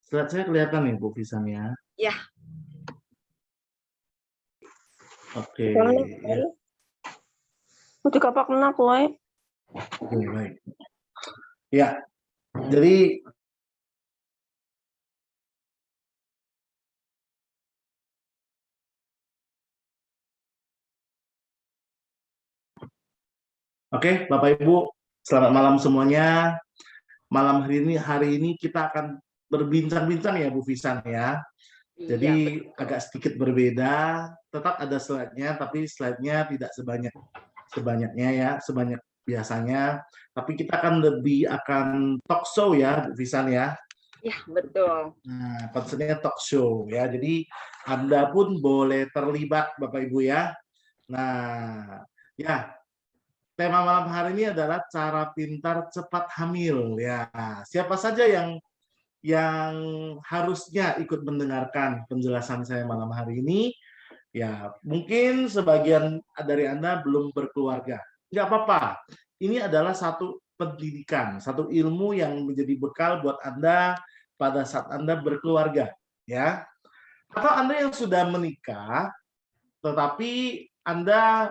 Slide saya kelihatan nih Bu Fisan ya? Ya. Oke. Ya. Udah kapak kena kowe. Oke, baik. Ya, jadi oke, Bapak Ibu, selamat malam semuanya. Malam hari ini kita akan berbincang-bincang ya Bu Fisan ya. Jadi agak sedikit berbeda, tetap ada slide-nya, tapi slide-nya tidak sebanyaknya ya, sebanyak biasanya. Tapi kita akan talk show ya Bu Fisan ya. Ya, betul. Nah, konsepnya talk show ya. Jadi Anda pun boleh terlibat Bapak Ibu ya. Nah, ya tema malam hari ini adalah cara pintar cepat hamil ya. Siapa saja yang harusnya ikut mendengarkan penjelasan saya malam hari ini? Ya, mungkin sebagian dari Anda belum berkeluarga. Nggak apa-apa. Ini adalah satu pendidikan, satu ilmu yang menjadi bekal buat Anda pada saat Anda berkeluarga, ya. Atau Anda yang sudah menikah, tetapi Anda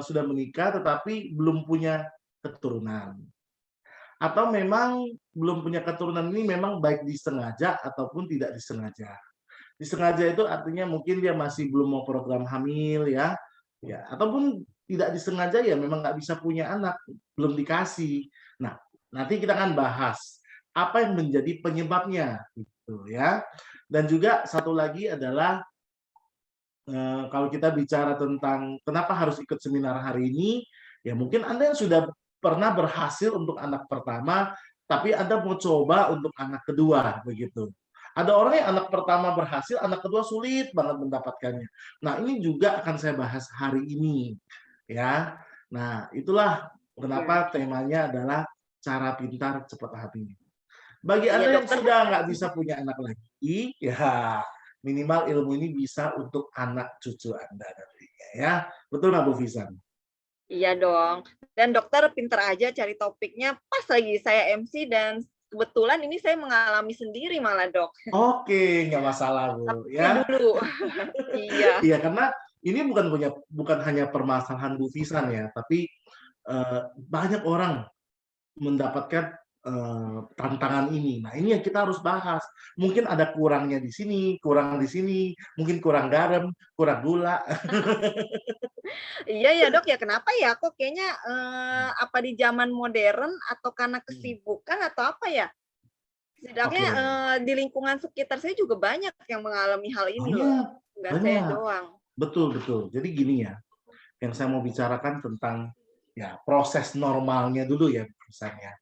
sudah menikah tetapi belum punya keturunan. Atau memang belum punya keturunan ini memang baik disengaja ataupun tidak disengaja. Disengaja itu artinya mungkin dia masih belum mau program hamil ya, ataupun tidak disengaja ya memang nggak bisa punya anak, belum dikasih. Nah, nanti kita akan bahas apa yang menjadi penyebabnya, gitu ya. Dan juga satu lagi adalah kalau kita bicara tentang kenapa harus ikut seminar hari ini, ya mungkin Anda yang sudah pernah berhasil untuk anak pertama, tapi Anda mau coba untuk anak kedua, begitu. Ada orang yang anak pertama berhasil, anak kedua sulit banget mendapatkannya. Nah, ini juga akan saya bahas hari ini, ya. Nah, itulah kenapa temanya adalah cara pintar cepat hamil. Bagi Anda yang sudah nggak bisa punya anak lagi, ya minimal ilmu ini bisa untuk anak cucu Anda nantinya, ya. Betul nggak Bu Fisan? Iya dong. Dan dokter pinter aja cari topiknya pas lagi saya MC dan kebetulan ini saya mengalami sendiri malah dok. Oke, nggak masalah Bu. Ya. Dulu. Iya. Iya, karena ini bukan hanya permasalahan Bu Fisan ya, tapi banyak orang mendapatkan tantangan ini. Nah, ini yang kita harus bahas. Mungkin ada kurangnya di sini, kurang di sini, mungkin kurang garam, kurang gula. Iya ya dok ya, kenapa ya kok kayaknya apa di zaman modern atau karena kesibukan atau apa ya? Setidaknya di lingkungan sekitar saya juga banyak yang mengalami hal ini loh. Nggak saya doang. Betul. Jadi gini ya, yang saya mau bicarakan tentang ya proses normalnya dulu ya misalnya.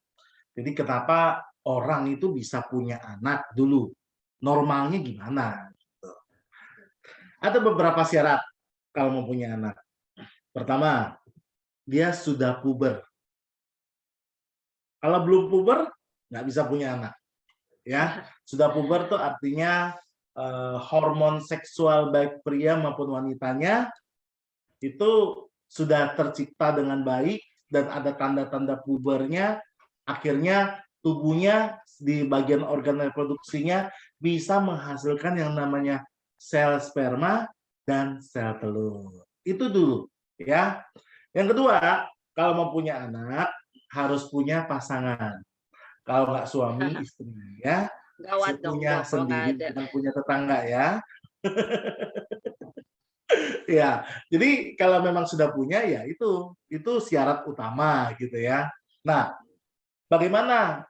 Jadi kenapa orang itu bisa punya anak dulu? Normalnya gimana? Gitu. Ada beberapa syarat kalau mau punya anak. Pertama, dia sudah puber. Kalau belum puber, nggak bisa punya anak. Ya, sudah puber tuh artinya hormon seksual baik pria maupun wanitanya itu sudah tercipta dengan baik dan ada tanda-tanda pubernya, akhirnya tubuhnya di bagian organ reproduksinya bisa menghasilkan yang namanya sel sperma dan sel telur. Itu dulu, ya. Yang kedua, kalau mau punya anak harus punya pasangan. Kalau nggak suami, istri, ya. Punya sendiri, bukan punya tetangga, ya. Ya, jadi kalau memang sudah punya ya itu syarat utama gitu ya. Nah, bagaimana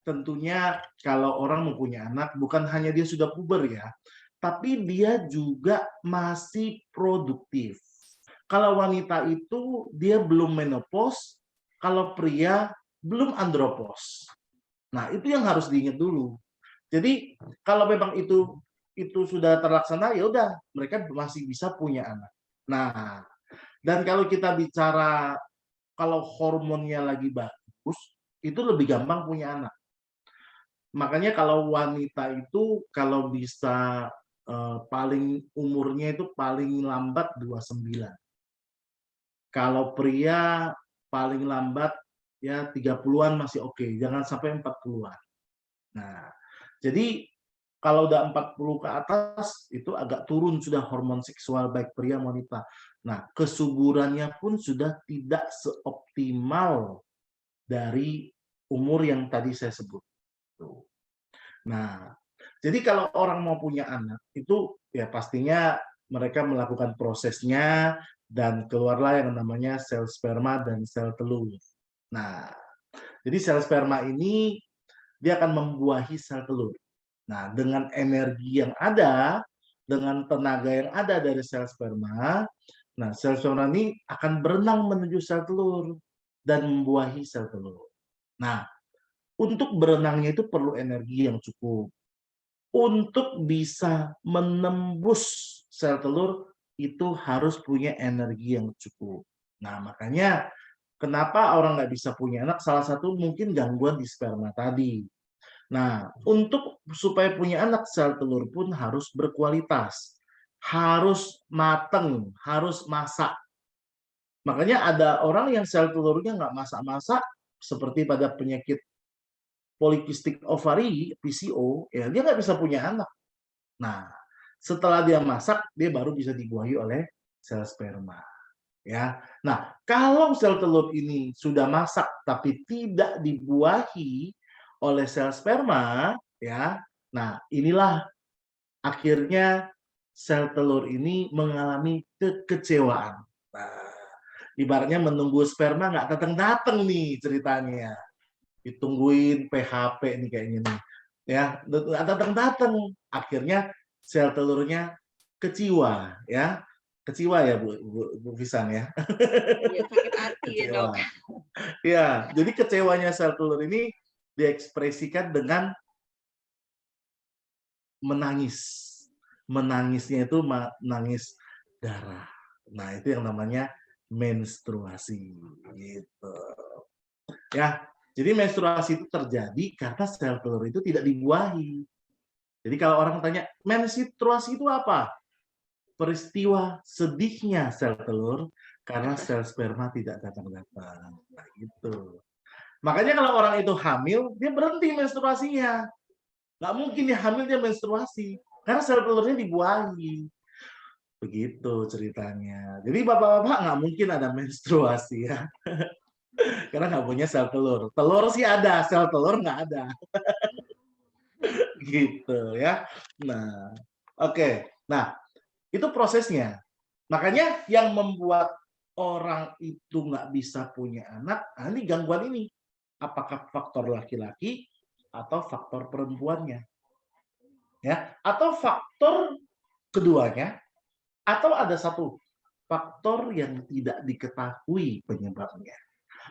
tentunya kalau orang mempunyai anak bukan hanya dia sudah puber ya, tapi dia juga masih produktif. Kalau wanita itu dia belum menopause, kalau pria belum andropause. Nah, itu yang harus diingat dulu. Jadi kalau memang itu sudah terlaksana, ya udah mereka masih bisa punya anak. Nah, dan kalau kita bicara kalau hormonnya lagi bagus, itu lebih gampang punya anak. Makanya kalau wanita itu kalau bisa paling umurnya itu paling lambat 29. Kalau pria paling lambat ya 30-an masih oke, jangan sampai 40-an. Nah, Jadi kalau udah 40 ke atas itu agak turun sudah hormon seksual baik pria wanita. Nah, kesuburannya pun sudah tidak seoptimal dari umur yang tadi saya sebut. Tuh. Nah, jadi kalau orang mau punya anak itu ya pastinya mereka melakukan prosesnya dan keluarlah yang namanya sel sperma dan sel telur. Nah, jadi sel sperma ini dia akan membuahi sel telur. Nah, dengan energi yang ada, dengan tenaga yang ada dari sel sperma, nah sel sperma ini akan berenang menuju sel telur dan membuahi sel telur. Nah, untuk berenangnya itu perlu energi yang cukup. Untuk bisa menembus sel telur itu harus punya energi yang cukup. Nah, makanya kenapa orang nggak bisa punya anak, salah satu mungkin gangguan di sperma tadi. Nah, untuk supaya punya anak, sel telur pun harus berkualitas, harus mateng, harus masak. Makanya ada orang yang sel telurnya nggak masak-masak, seperti pada penyakit polikistik ovari, PCO, ya dia nggak bisa punya anak. Nah, setelah dia masak, dia baru bisa dibuahi oleh sel sperma. Ya, nah kalau sel telur ini sudah masak tapi tidak dibuahi oleh sel sperma, ya, nah inilah akhirnya sel telur ini mengalami kekecewaan. Nah, ibaratnya menunggu sperma nggak datang-datang nih ceritanya. Ditungguin PHP nih kayaknya nih. Ya, nggak datang-datang. Akhirnya sel telurnya kecewa, ya. Kecewa ya Bu Fisan ya. Iya, sakit hati ya, Dok. Kecewa. Ya, jadi kecewanya sel telur ini diekspresikan dengan menangis. Menangisnya itu menangis darah. Nah, itu yang namanya menstruasi gitu. Ya, jadi menstruasi itu terjadi karena sel telur itu tidak dibuahi. Jadi kalau orang tanya, menstruasi itu apa? Peristiwa sedihnya sel telur karena sel sperma tidak datang-datang. Nah, gitu. Makanya kalau orang itu hamil, dia berhenti menstruasinya. Nggak mungkin dia hamil dia menstruasi. Karena sel telurnya dibuahi. Begitu ceritanya. Jadi bapak-bapak nggak mungkin ada menstruasi ya. Karena nggak punya sel telur. Telur sih ada, sel telur nggak ada. Gitu ya. Nah, oke. Nah, itu prosesnya. Makanya yang membuat orang itu nggak bisa punya anak, nah ini gangguan ini. Apakah faktor laki-laki atau faktor perempuannya? Ya, atau faktor keduanya, atau ada satu faktor yang tidak diketahui penyebabnya.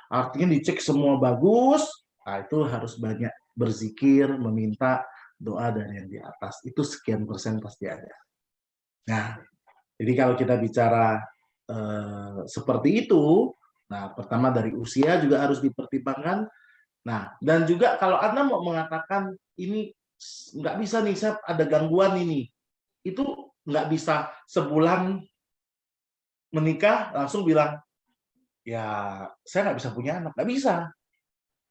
Artinya dicek semua bagus, nah itu harus banyak berzikir, meminta doa dari yang di atas. Itu sekian persen pasti ada. Nah, jadi kalau kita bicara seperti itu, nah pertama dari usia juga harus dipertimbangkan. Nah, dan juga kalau Anda mau mengatakan ini nggak bisa nih, saya ada gangguan ini, itu nggak bisa sebulan menikah langsung bilang, ya saya nggak bisa punya anak. Nggak bisa.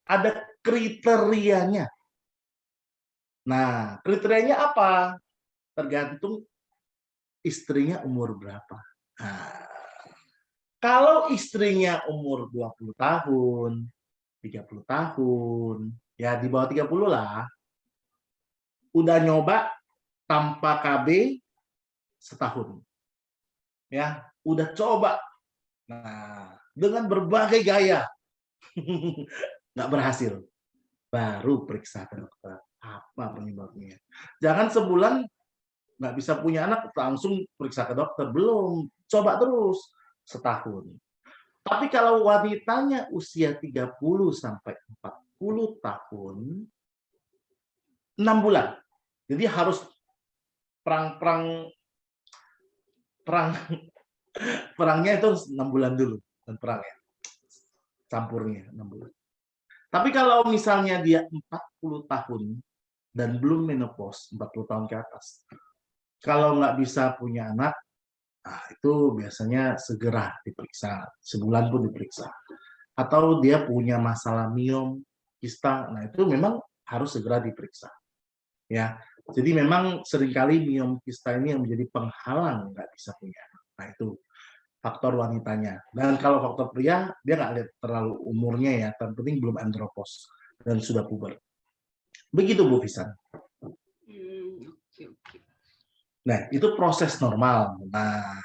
Ada kriterianya. Nah, kriterianya apa? Tergantung istrinya umur berapa. Nah, kalau istrinya umur 20 tahun, 30 tahun, ya di bawah 30 lah, udah nyoba tanpa KB setahun. Ya, udah coba. Nah, dengan berbagai gaya. Nggak berhasil. Baru periksa ke dokter. Apa penyebabnya? Jangan sebulan nggak bisa punya anak, langsung periksa ke dokter. Belum. Coba terus. Setahun. Tapi kalau wanitanya usia 30 sampai 40 tahun, 6 bulan. Jadi harus perang perangnya itu 6 bulan dulu dan perangnya. Campurnya 6 bulan. Tapi kalau misalnya dia 40 tahun dan belum menopause, 40 tahun ke atas, kalau nggak bisa punya anak, nah itu biasanya segera diperiksa, sebulan pun diperiksa. Atau dia punya masalah miom, kista, nah itu memang harus segera diperiksa. ya. Jadi memang seringkali miom kista ini yang menjadi penghalang nggak bisa punya anak. Nah itu faktor wanitanya. Dan kalau faktor pria, dia nggak lihat terlalu umurnya ya, yang penting belum andropos dan sudah puber. Begitu Bu Fisan. Oke, oke. Nah itu proses normal. Nah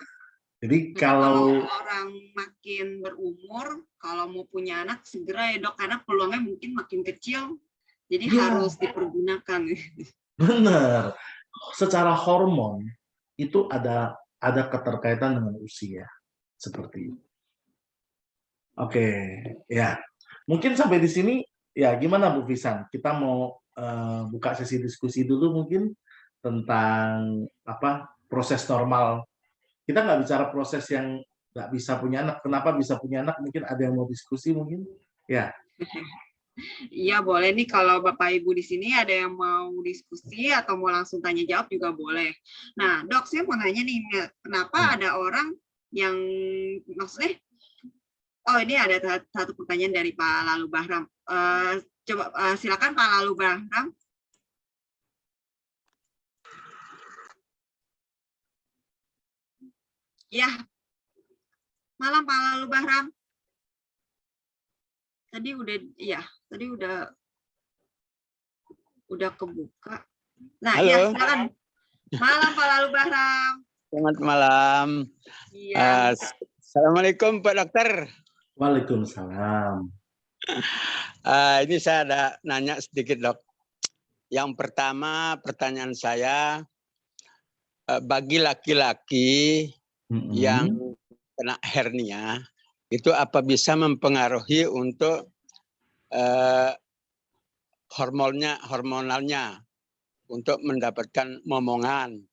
jadi Kalau kalau orang makin berumur, kalau mau punya anak segera ya dok, karena peluangnya mungkin makin kecil, jadi ya harus dipergunakan. benar, secara hormon itu ada keterkaitan dengan usia seperti itu. Oke, ya. Mungkin sampai di sini ya gimana Bu Fisan? Kita mau buka sesi diskusi dulu mungkin tentang apa proses normal. Kita nggak bicara proses yang nggak bisa punya anak. Kenapa bisa punya anak? Mungkin ada yang mau diskusi mungkin? Ya. Iya boleh nih kalau Bapak Ibu di sini ada yang mau diskusi atau mau langsung tanya jawab juga boleh. Nah dok, saya mau nanya nih, kenapa ada orang yang maksudnya, oh ini ada satu pertanyaan dari Pak Lalu Bahram. Coba silakan Pak Lalu Bahram. Ya, malam Pak Lalu Bahram. Tadi udah kebuka. Nah, halo. ya silakan. Malam Pak Lalu Bahram. Selamat malam. Iya. Assalamualaikum Pak Dokter. Waalaikumsalam. Ini saya ada nanya sedikit dok. Yang pertama pertanyaan saya, bagi laki-laki yang kena hernia, itu apa bisa mempengaruhi untuk hormonalnya untuk mendapatkan momongan?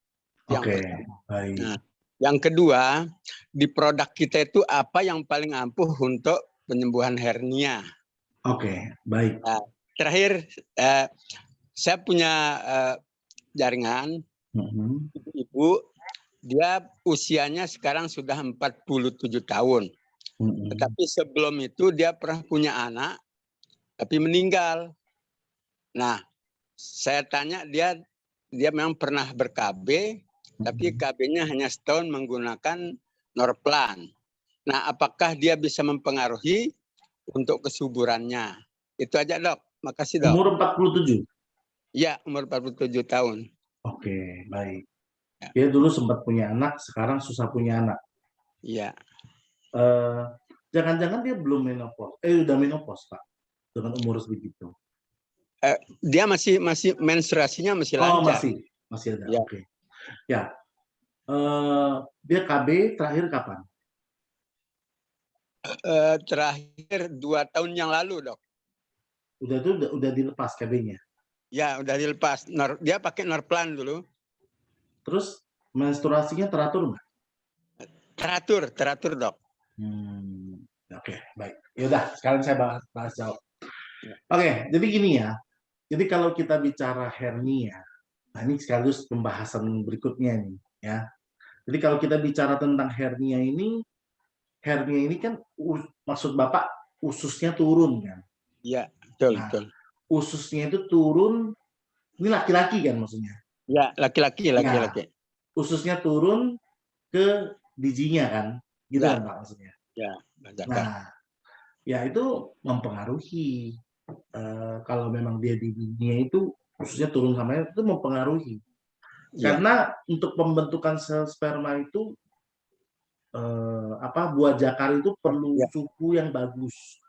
Yang Oke, pertama. baik. Nah, yang kedua, di produk kita itu apa yang paling ampuh untuk penyembuhan hernia? Oke, baik. Nah, terakhir, saya punya jaringan ibu, dia usianya sekarang sudah 47 tahun. Tetapi sebelum itu dia pernah punya anak, tapi meninggal. Nah, saya tanya dia memang pernah ber-KB, tapi KB-nya hanya setahun menggunakan Norplan. Nah, apakah dia bisa mempengaruhi untuk kesuburannya? Itu aja dok. Makasih dok. Umur 47? Iya, umur 47 tahun. Oke, baik. Dia dulu sempat punya anak, sekarang susah punya anak. Iya. Jangan-jangan dia belum menopause. Udah menopause Pak, dengan umur segitu. Dia masih menstruasinya masih lancar. Oh, masih ada. Ya. Oke. Ya. Dia KB terakhir kapan? Terakhir 2 tahun yang lalu, dok. Udah dilepas KB-nya. Ya, udah dilepas. Dia pakai Norplan dulu. Terus menstruasinya teratur nggak? Teratur, dok. Oke, baik. Yaudah, sekarang saya bahas jawab. Oke, jadi gini ya. Jadi kalau kita bicara hernia, nah ini sekaligus pembahasan berikutnya nih, ya. Jadi kalau kita bicara tentang hernia ini kan maksud Bapak ususnya turun kan? Iya, betul, Nah, betul. ususnya itu turun, ini laki-laki kan maksudnya? Ya, laki-laki. Ya, ususnya turun ke bijinya kan? Gitu ya. kan Pak maksudnya? Ya, nah, ya itu mempengaruhi. Kalau memang dia di bijinya itu ususnya turun sama itu mempengaruhi. Ya. Karena untuk pembentukan sel sperma itu buah jakar itu perlu suhu yang bagus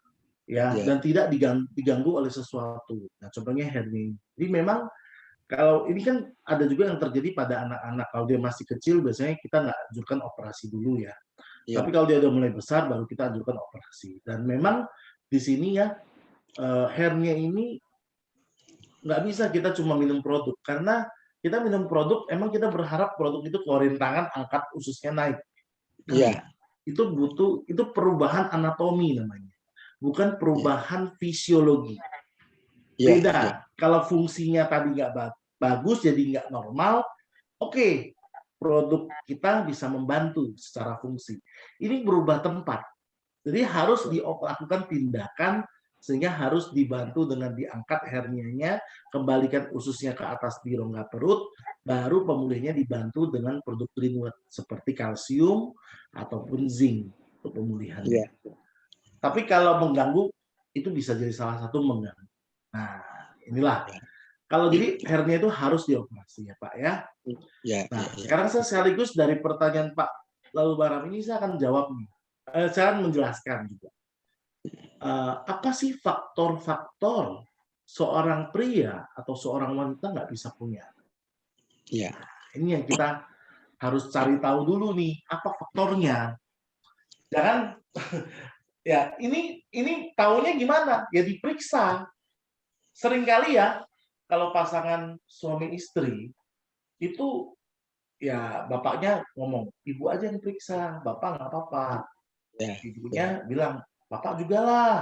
ya, dan tidak diganggu oleh sesuatu. Nah, contohnya hernia. Jadi memang kalau ini kan ada juga yang terjadi pada anak-anak. Kalau dia masih kecil biasanya kita nggak anjurkan operasi dulu ya. Tapi kalau dia udah mulai besar baru kita anjurkan operasi. Dan memang di sini ya hernia ini nggak bisa kita cuma minum produk, karena kita minum produk emang kita berharap produk itu keluarin tangan angkat ususnya naik. Iya. Itu perubahan anatomi namanya, bukan perubahan fisiologi. Beda. Kalau fungsinya tadi nggak bagus jadi nggak normal, oke, produk kita bisa membantu secara fungsi. Ini berubah tempat, jadi harus dilakukan tindakan sehingga harus dibantu dengan diangkat hernianya, kembalikan ususnya ke atas di rongga perut, baru pemulihnya dibantu dengan produk Greenwood seperti kalsium ataupun zinc untuk pemulihannya. Iya. Tapi kalau mengganggu itu bisa jadi salah satu mengganggu. Nah, inilah. Kalau jadi hernia itu harus dioperasi ya Pak ya. Ya, Nah, ya. sekarang saya sekaligus dari pertanyaan Pak Lalu Baram ini saya akan jawab nih. Saya akan menjelaskan juga. Apa sih faktor-faktor seorang pria atau seorang wanita nggak bisa punya? Ya. Ini yang kita harus cari tahu dulu nih, apa faktornya. Jangan ya ini tahunya gimana? Ya diperiksa. Seringkali ya kalau pasangan suami istri itu ya bapaknya ngomong, ibu aja yang periksa, bapak nggak apa-apa. Ya. Ibunya bilang, bapak juga lah.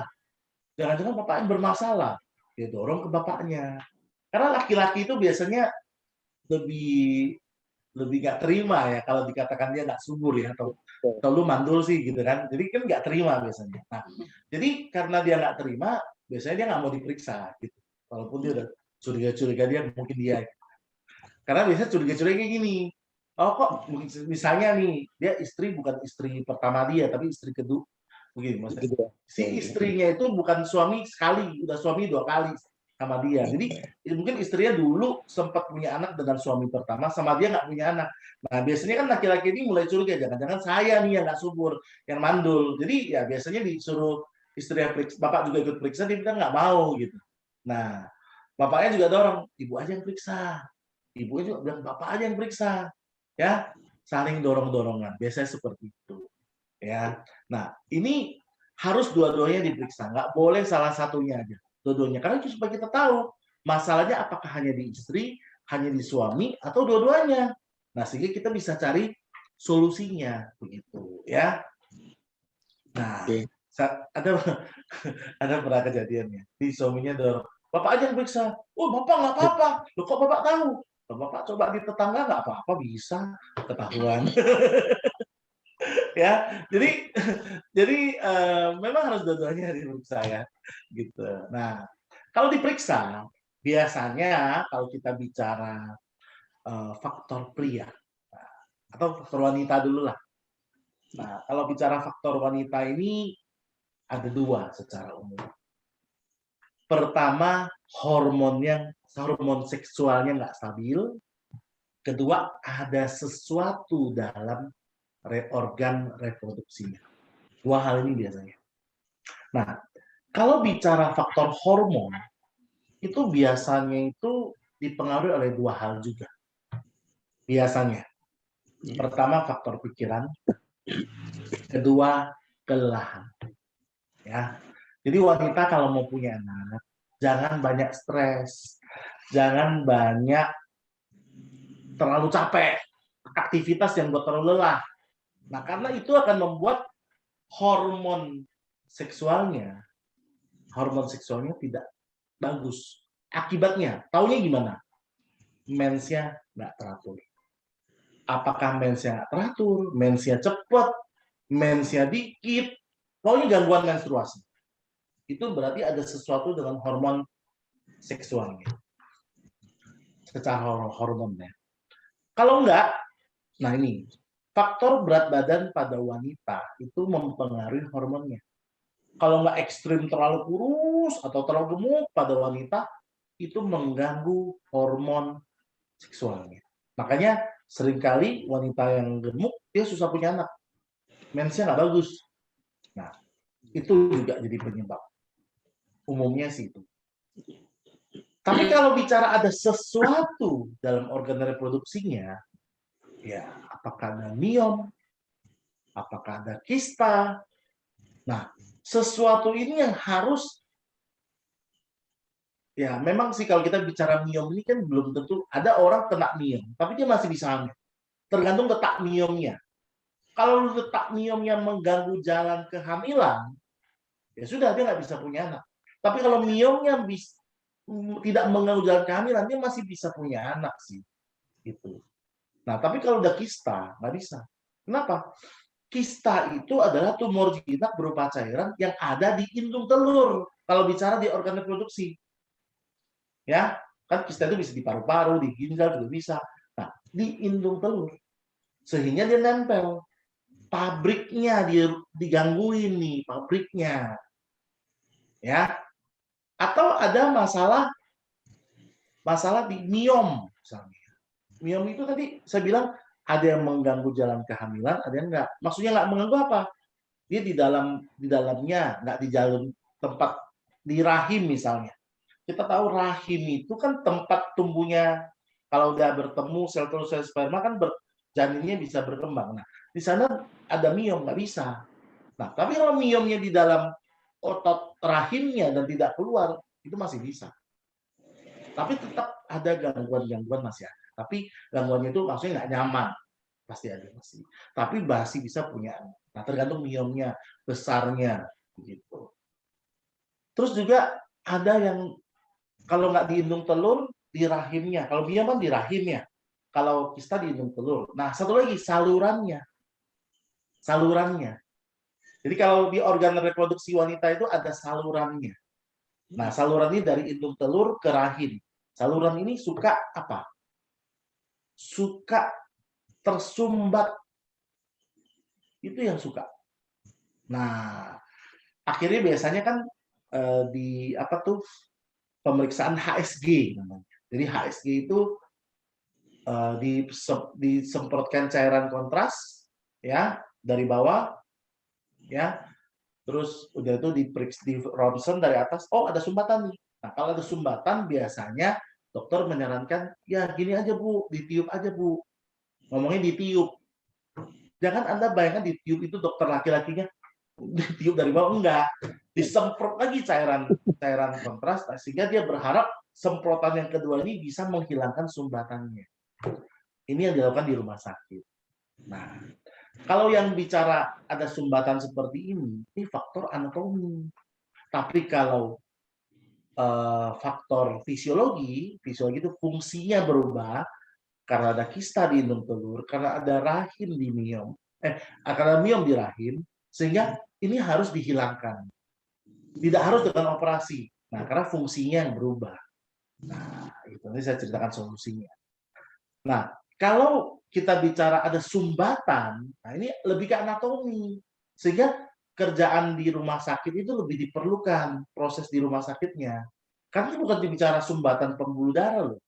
Jangan-jangan bapaknya bermasalah. Dia dorong ke bapaknya. Karena laki-laki itu biasanya lebih nggak terima ya kalau dikatakan dia nggak subur ya atau lu mandul sih gitu kan. Jadi kan nggak terima biasanya. Nah, jadi karena dia nggak terima, biasanya dia nggak mau diperiksa gitu. Walaupun dia udah curiga-curiga dia mungkin dia. Karena biasanya curiga-curiga kayak gini. Oh kok misalnya nih dia istri bukan istri pertama dia tapi istri kedua. Begini maksudnya. Gitu. Si istrinya itu bukan suami sekali, udah suami 2 kali sama dia. Jadi mungkin istrinya dulu sempat punya anak dengan suami pertama, sama dia nggak punya anak. Nah biasanya kan laki-laki ini mulai curiga, jangan-jangan saya nih yang nggak subur, yang mandul. Jadi ya biasanya disuruh istrinya periksa, bapak juga ikut periksa, dia bilang nggak mau gitu. Nah bapaknya juga dorong, ibu aja yang periksa. Ibunya juga bilang bapak aja yang periksa, ya saling dorong-dorongan. Biasanya seperti itu, ya. Nah ini harus dua-duanya diperiksa, nggak boleh salah satunya aja, dua-duanya. Karena itu supaya kita tahu masalahnya apakah hanya di istri, hanya di suami, atau dua-duanya. Nah sehingga kita bisa cari solusinya, begitu, ya. Nah ada ada pernah kejadiannya, di suaminya dorong, bapak aja yang periksa. Oh bapak nggak apa-apa, loh kok bapak tahu? Loh, bapak coba di tetangga nggak apa-apa bisa ketahuan. Ya jadi memang harus dua-duanya diperiksa ya gitu. Nah kalau diperiksa biasanya kalau kita bicara faktor pria atau faktor wanita dulu lah. Nah kalau bicara faktor wanita ini ada 2 secara umum. Pertama hormon seksualnya nggak stabil. Kedua ada sesuatu dalam organ reproduksinya. 2 hal ini biasanya. Nah, kalau bicara faktor hormon, itu biasanya itu dipengaruhi oleh 2 hal juga. Biasanya. Pertama, faktor pikiran. Kedua, kelelahan. Ya. Jadi wanita kalau mau punya anak, jangan banyak stres. Jangan banyak terlalu capek. Aktivitas yang buat terlalu lelah. Nah, karena itu akan membuat hormon seksualnya tidak bagus. Akibatnya, taunya gimana? Mensnya nggak teratur. Apakah mensnya nggak teratur, mensnya cepat, mensnya dikit, pokoknya gangguan menstruasi. Itu berarti ada sesuatu dengan hormon seksualnya. Secara hormonnya. Kalau enggak, nah ini, faktor berat badan pada wanita itu mempengaruhi hormonnya. Kalau nggak ekstrim terlalu kurus atau terlalu gemuk pada wanita, itu mengganggu hormon seksualnya. Makanya seringkali wanita yang gemuk, dia susah punya anak. Mensnya nggak bagus. Nah, itu juga jadi penyebab. Umumnya sih itu. Tapi kalau bicara ada sesuatu dalam organ reproduksinya, ya apakah ada miom, apakah ada kista. Nah, sesuatu ini yang harus ya memang sih kalau kita bicara miom ini kan belum tentu ada orang kena miom, tapi dia masih bisa hamil. Tergantung letak miomnya. Kalau letak miomnya mengganggu jalan kehamilan, ya sudah dia nggak bisa punya anak. Tapi kalau miomnya tidak mengganggu jalan kehamilan, dia masih bisa punya anak sih. Gitu. Nah, tapi kalau udah kista, nggak bisa. Kenapa? kista itu adalah tumor jinak berupa cairan yang ada di indung telur. Kalau bicara di organ reproduksi, ya kan kista itu bisa di paru-paru, di ginjal juga bisa. Nah, di indung telur, sehingga dia nempel. Pabriknya digangguin nih, pabriknya, ya. Atau ada masalah di miom, misalnya. Miom itu tadi saya bilang ada yang mengganggu jalan kehamilan, ada yang enggak. Maksudnya enggak mengganggu apa? Dia di dalamnya, enggak di dalam tempat di rahim misalnya. Kita tahu rahim itu kan tempat tumbuhnya, kalau udah bertemu sel telur sel sperma kan janinnya bisa berkembang. Nah, di sana ada miom, nggak bisa. Nah, tapi kalau miomnya di dalam otot rahimnya dan tidak keluar, itu masih bisa. Tapi tetap ada gangguan-gangguan masih ada. Tapi gangguannya itu maksudnya nggak nyaman. Pasti ada masih. Tapi masih bisa punya. Nah, tergantung miomnya, besarnya. Gitu. Terus juga ada yang kalau nggak di indung telur, di rahimnya. Kalau miom kan di rahimnya. Kalau kista di indung telur. Nah, satu lagi salurannya. Salurannya. Jadi kalau di organ reproduksi wanita itu ada salurannya. Nah, saluran ini dari indung telur ke rahim. Saluran ini suka apa? Suka tersumbat. Itu yang suka. Nah, akhirnya biasanya kan di apa tuh pemeriksaan HSG namanya. Jadi HSG itu disemprotkan cairan kontras ya dari bawah ya. Terus udah itu diperiksa di ronsen dari atas, oh ada sumbatan nih. Nah, kalau ada sumbatan biasanya dokter menyarankan ya gini aja Bu, ditiup aja Bu. Ngomongnya ditiup. Jangan Anda bayangkan ditiup itu dokter laki-lakinya ditiup dari bawah, enggak. Disemprot lagi cairan kontras sehingga dia berharap semprotan yang kedua ini bisa menghilangkan sumbatannya. Ini yang dilakukan di rumah sakit. Nah, kalau yang bicara ada sumbatan seperti ini faktor anatomi. Tapi kalau faktor fisiologi itu fungsinya berubah karena ada kista di indung telur, karena ada rahim di miom, karena miom di rahim, sehingga ini harus dihilangkan. Tidak harus dengan operasi. Nah, karena fungsinya yang berubah. Nah, itu ini saya ceritakan solusinya. Nah, kalau kita bicara ada sumbatan, nah ini lebih ke anatomi. Sehingga kerjaan di rumah sakit itu lebih diperlukan, proses di rumah sakitnya. Karena bukan bicara sumbatan pembuluh darah loh.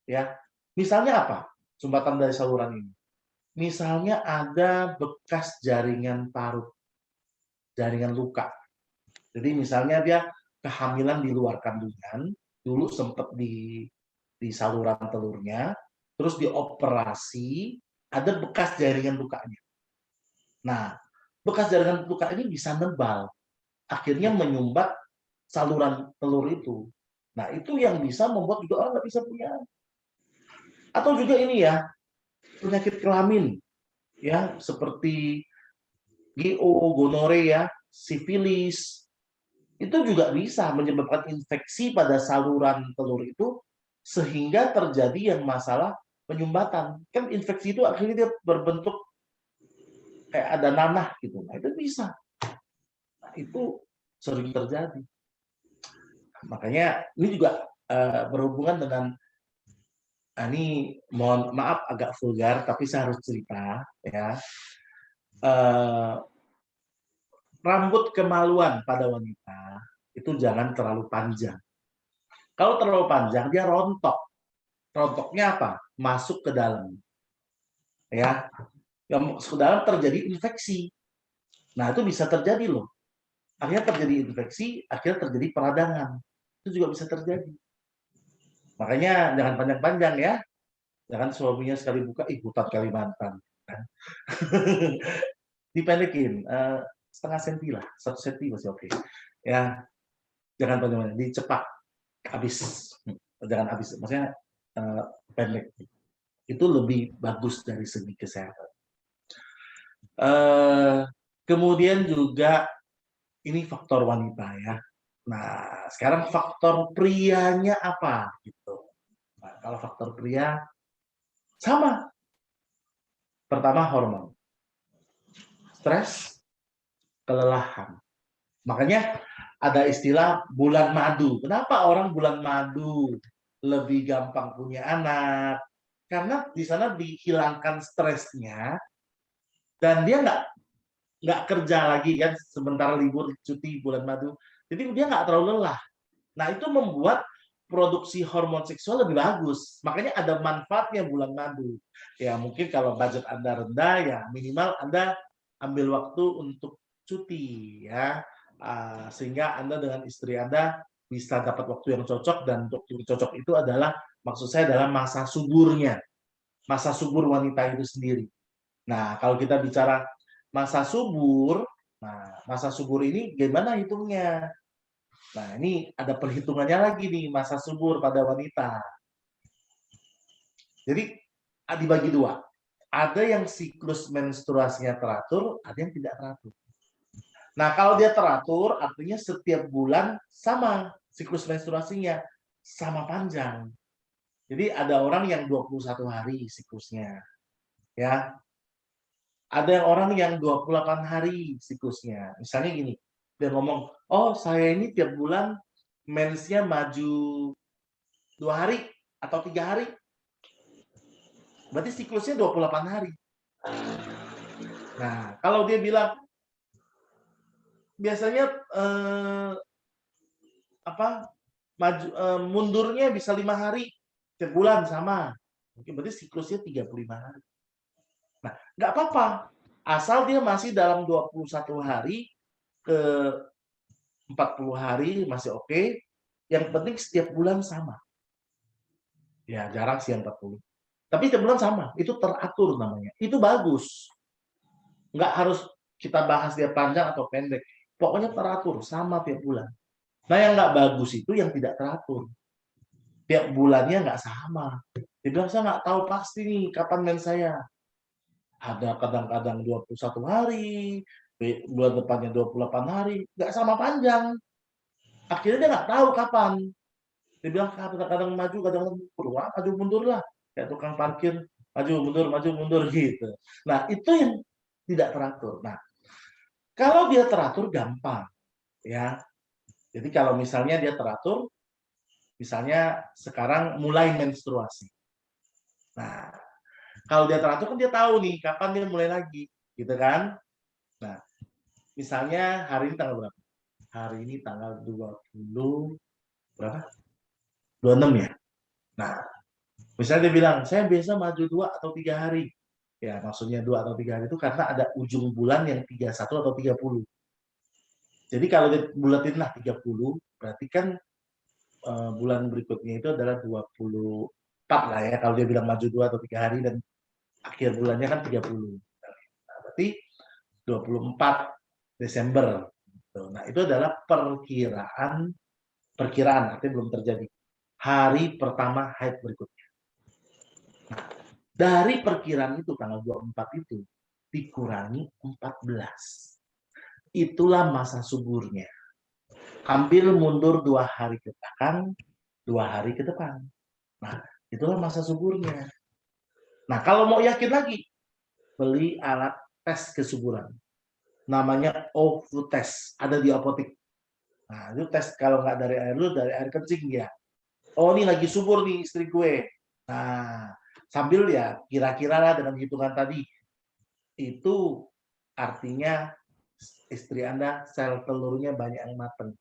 Ya. Misalnya apa? Sumbatan dari saluran ini. Misalnya ada bekas jaringan parut, jaringan luka. Jadi misalnya dia kehamilan di luar kandungan, dulu sempat di saluran telurnya, terus dioperasi, ada bekas jaringan lukanya. Nah, bekas jaringan luka ini bisa nebal, akhirnya menyumbat saluran telur itu. Nah, itu yang bisa membuat juga orang nggak bisa punya. Atau juga ini ya, penyakit kelamin, ya seperti GO, gonorea, sifilis, itu juga bisa menyebabkan infeksi pada saluran telur itu sehingga terjadi yang masalah penyumbatan. Kan infeksi itu akhirnya dia berbentuk kayak ada nanah gitu. Nah, itu bisa. Nah, itu sering terjadi. Makanya ini juga berhubungan dengan ini mohon maaf agak vulgar tapi saya harus cerita ya. Rambut kemaluan pada wanita itu jangan terlalu panjang. Kalau terlalu panjang dia rontok. Rontoknya apa? Masuk ke dalam. Ya. Yang masuk ke dalam terjadi infeksi. Nah, itu bisa terjadi loh. Akhirnya terjadi infeksi, akhirnya terjadi peradangan. Itu juga bisa terjadi. Makanya jangan panjang-panjang ya. Jangan suaminya sekali buka, hutan Kalimantan. Dipendekin. Setengah senti lah, 1 senti masih oke. Ya, jangan panjang-panjang, dicepak habis, jangan habis, maksudnya pendek. Itu lebih bagus dari segi kesehatan. Kemudian juga ini faktor wanita ya. Nah, sekarang faktor prianya apa gitu. Nah, kalau faktor pria sama. Pertama hormon. stres, kelelahan. Makanya ada istilah bulan madu. Kenapa orang bulan madu lebih gampang punya anak? Karena di sana dihilangkan stresnya dan dia nggak kerja lagi kan sementara libur cuti bulan madu. Jadi dia nggak terlalu lelah. Nah itu membuat produksi hormon seksual lebih bagus. Makanya ada manfaatnya bulan madu. Ya mungkin kalau budget Anda rendah ya minimal Anda ambil waktu untuk cuti ya. Sehingga Anda dengan istri Anda bisa dapat waktu yang cocok, dan untuk yang cocok itu adalah, maksud saya adalah masa suburnya. Masa subur wanita itu sendiri. Nah, kalau kita bicara masa subur, masa subur ini gimana hitungnya? Nah, ini ada perhitungannya lagi nih, masa subur pada wanita. Jadi, dibagi dua. Ada yang siklus menstruasinya teratur, ada yang tidak teratur. Nah, kalau dia teratur, artinya setiap bulan sama siklus menstruasinya, sama panjang. Jadi, ada orang yang 21 hari siklusnya. Ya, ada orang yang 28 hari siklusnya. Misalnya gini, dia ngomong, oh saya ini tiap bulan mensnya maju 2 hari atau 3 hari. Berarti siklusnya 28 hari. Nah, kalau dia bilang, biasanya mundurnya bisa 5 hari, tiap bulan sama. Mungkin berarti siklusnya 35 hari. Nah, nggak apa-apa. Asal dia masih dalam 21 hari ke 40 hari masih oke. Yang penting setiap bulan sama. Ya, jarang sih yang 40. Tapi tiap bulan sama. Itu teratur namanya. Itu bagus. Nggak harus kita bahas dia panjang atau pendek. Pokoknya teratur. Sama tiap bulan. Nah, yang nggak bagus itu yang tidak teratur. Tiap bulannya nggak sama. Dia bilang, saya nggak tahu pasti nih kapan mens saya. Ada kadang-kadang 21 hari, bulan depannya 28 hari, nggak sama panjang. Akhirnya dia nggak tahu kapan. Dia bilang kadang-kadang maju, kadang-kadang mundur. Wah, maju mundur lah. Kayak tukang parkir, maju mundur gitu. Nah, itu yang tidak teratur. Nah, kalau dia teratur gampang. Ya. Jadi kalau misalnya dia teratur, misalnya sekarang mulai menstruasi. Nah, kalau dia teratur kan dia tahu nih kapan dia mulai lagi, gitu kan? Nah, misalnya hari ini tanggal berapa? Hari ini tanggal 20 berapa? 26 ya. Nah, misalnya dia bilang, saya biasa maju 2 atau 3 hari. Ya, maksudnya 2 atau 3 hari itu karena ada ujung bulan yang 31 atau 30. Jadi kalau dia bulatin lah 30, berarti kan bulan berikutnya itu adalah 24 lah ya. Kalau dia bilang maju 2 atau 3 hari dan akhir bulannya kan 30. Nah, berarti 24 Desember. Nah, itu adalah perkiraan artinya belum terjadi. Hari pertama haid berikutnya. Nah, dari perkiraan itu tanggal 24 itu dikurangi 14. Itulah masa suburnya. Ambil mundur 2 hari ke belakang, 2 hari ke depan. Nah, itulah masa suburnya. Nah, kalau mau yakin lagi, beli alat tes kesuburan. Namanya OVU test, ada di apotek. Nah, itu tes kalau nggak dari air lu, dari air kencing ya. Oh, ini lagi subur nih istri gue. Nah, sambil ya kira-kira lah dengan hitungan tadi. Itu artinya istri Anda sel telurnya banyak yang matang.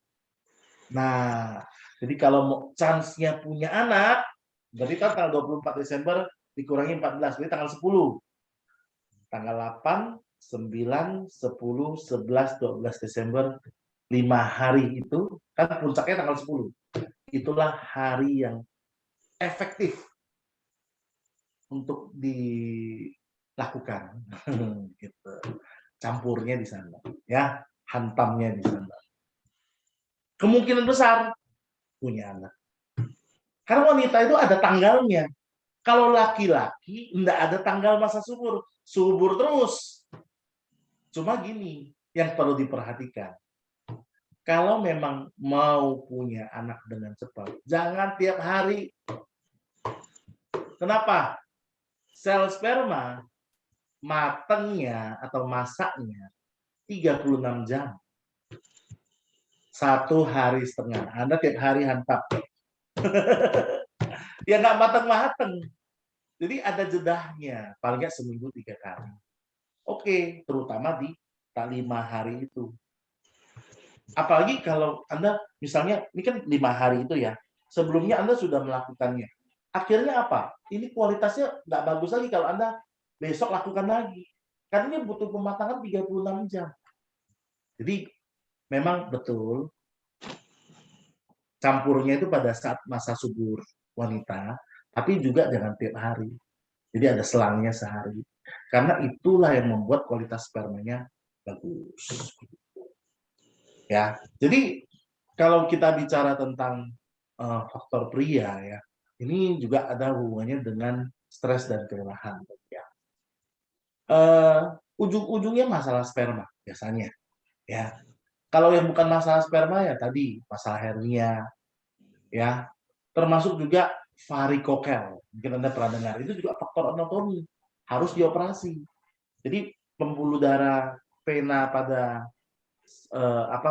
Nah, jadi kalau mau chance-nya punya anak, berarti kan tanggal 24 Desember dikurangi 14, berarti tanggal 10. Tanggal 8, 9, 10, 11, 12 Desember, 5 hari itu, kan puncaknya tanggal 10. Itulah hari yang efektif untuk dilakukan. Gitu. Campurnya di sana. Ya, hantamnya di sana. Kemungkinan besar punya anak. Karena wanita itu ada tanggalnya. Kalau laki-laki enggak ada tanggal masa subur. Subur terus. Cuma gini, yang perlu diperhatikan. Kalau memang mau punya anak dengan cepat, jangan tiap hari. Kenapa? Sel sperma matengnya atau masaknya 36 jam. 1,5 hari. Anda tiap hari hantam. Ya nggak mateng-mateng. Jadi ada jedahnya, paling nggak seminggu 3 kali. Oke, terutama di 5 hari itu. Apalagi kalau Anda misalnya, ini kan 5 hari itu ya, sebelumnya Anda sudah melakukannya. Akhirnya apa? Ini kualitasnya nggak bagus lagi kalau Anda besok lakukan lagi. Karena ini butuh pematangan 36 jam. Jadi memang betul campurnya itu pada saat masa subur wanita, tapi juga jangan tiap hari. Jadi ada selangnya sehari. Karena itulah yang membuat kualitas spermanya bagus. Ya, jadi kalau kita bicara tentang faktor pria ya, ini juga ada hubungannya dengan stres dan kelelahan. Ya. Ujung-ujungnya masalah sperma biasanya. Ya, kalau yang bukan masalah sperma ya tadi masalah hernia, ya, termasuk juga varikokel. Mungkin Anda pernah dengar. Itu juga faktor anatomi harus dioperasi. Jadi pembuluh darah vena pada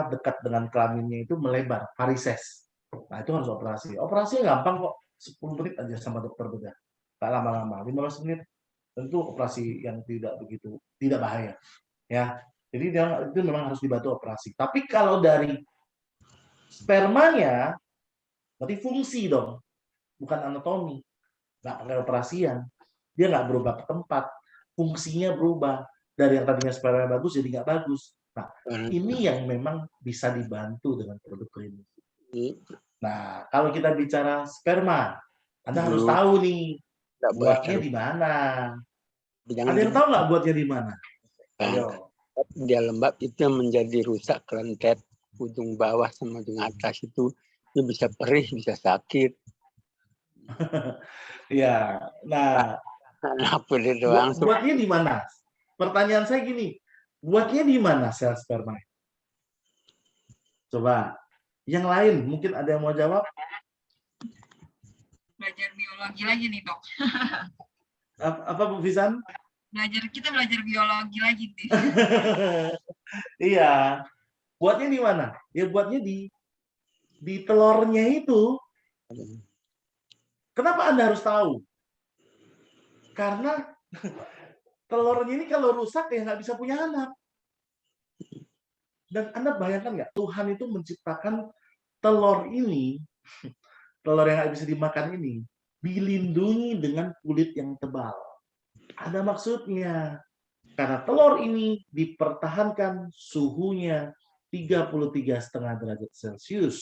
dekat dengan kelaminnya itu melebar, varises. Nah, itu harus operasi. Operasinya gampang kok, 10 menit aja sama dokter bedah. Tak lama-lama, 15 menit. Tentu operasi yang tidak bahaya. Ya, jadi itu memang harus dibantu operasi. Tapi kalau dari spermanya, berarti fungsi dong, bukan anatomi. Nggak pakai operasian. Dia nggak berubah ke tempat. Fungsinya berubah. Dari yang tadinya sperma bagus jadi nggak bagus. Nah, ini yang memang bisa dibantu dengan produk klinis. Nah, kalau kita bicara sperma, Anda harus tahu nih, buatnya di mana. Ada yang tahu nggak buatnya di mana? Ayo. Dia lembab itu yang menjadi rusak kelentet ujung bawah sama ujung atas itu bisa perih, bisa sakit. Ya, nah, buatnya di mana? Pertanyaan saya gini, buatnya di mana sel sperma? Coba, yang lain mungkin ada yang mau jawab? Belajar biologi lagi nih, Dok. Apa Bu Fisan? Kita belajar biologi lagi nih. Iya, buatnya di mana? Ya buatnya di telurnya itu. Kenapa Anda harus tahu? Karena telurnya ini kalau rusak ya nggak bisa punya anak. Dan Anda bayangkan nggak, Tuhan itu menciptakan telur ini, telur yang nggak bisa dimakan ini, dilindungi dengan kulit yang tebal. Ada maksudnya. Karena telur ini dipertahankan suhunya 33,5 derajat Celcius.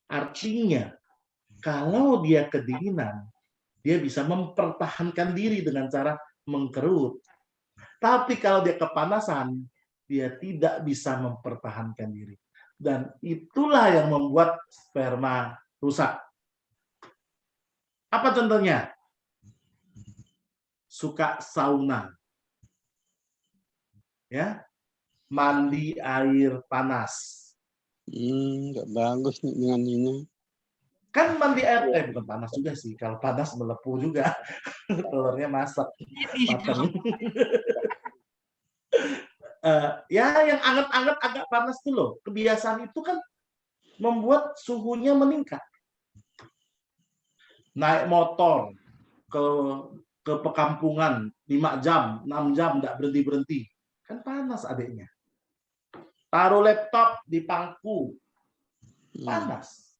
Artinya, kalau dia kedinginan, dia bisa mempertahankan diri dengan cara mengkerut. Tapi kalau dia kepanasan, dia tidak bisa mempertahankan diri. Dan itulah yang membuat sperma rusak. Apa contohnya? Suka sauna. Ya, mandi air panas. Nggak bagus nih dengan ini. Kan mandi air, bukan panas juga sih. Kalau panas melepuh juga. Telurnya masak. Matang. Ya, yang anget-anget agak panas tuh loh. Kebiasaan itu kan membuat suhunya meningkat. Naik motor ke pekampungan 5 jam, 6 jam nggak berhenti-berhenti. Kan panas adiknya. Taruh laptop di pangku. Panas.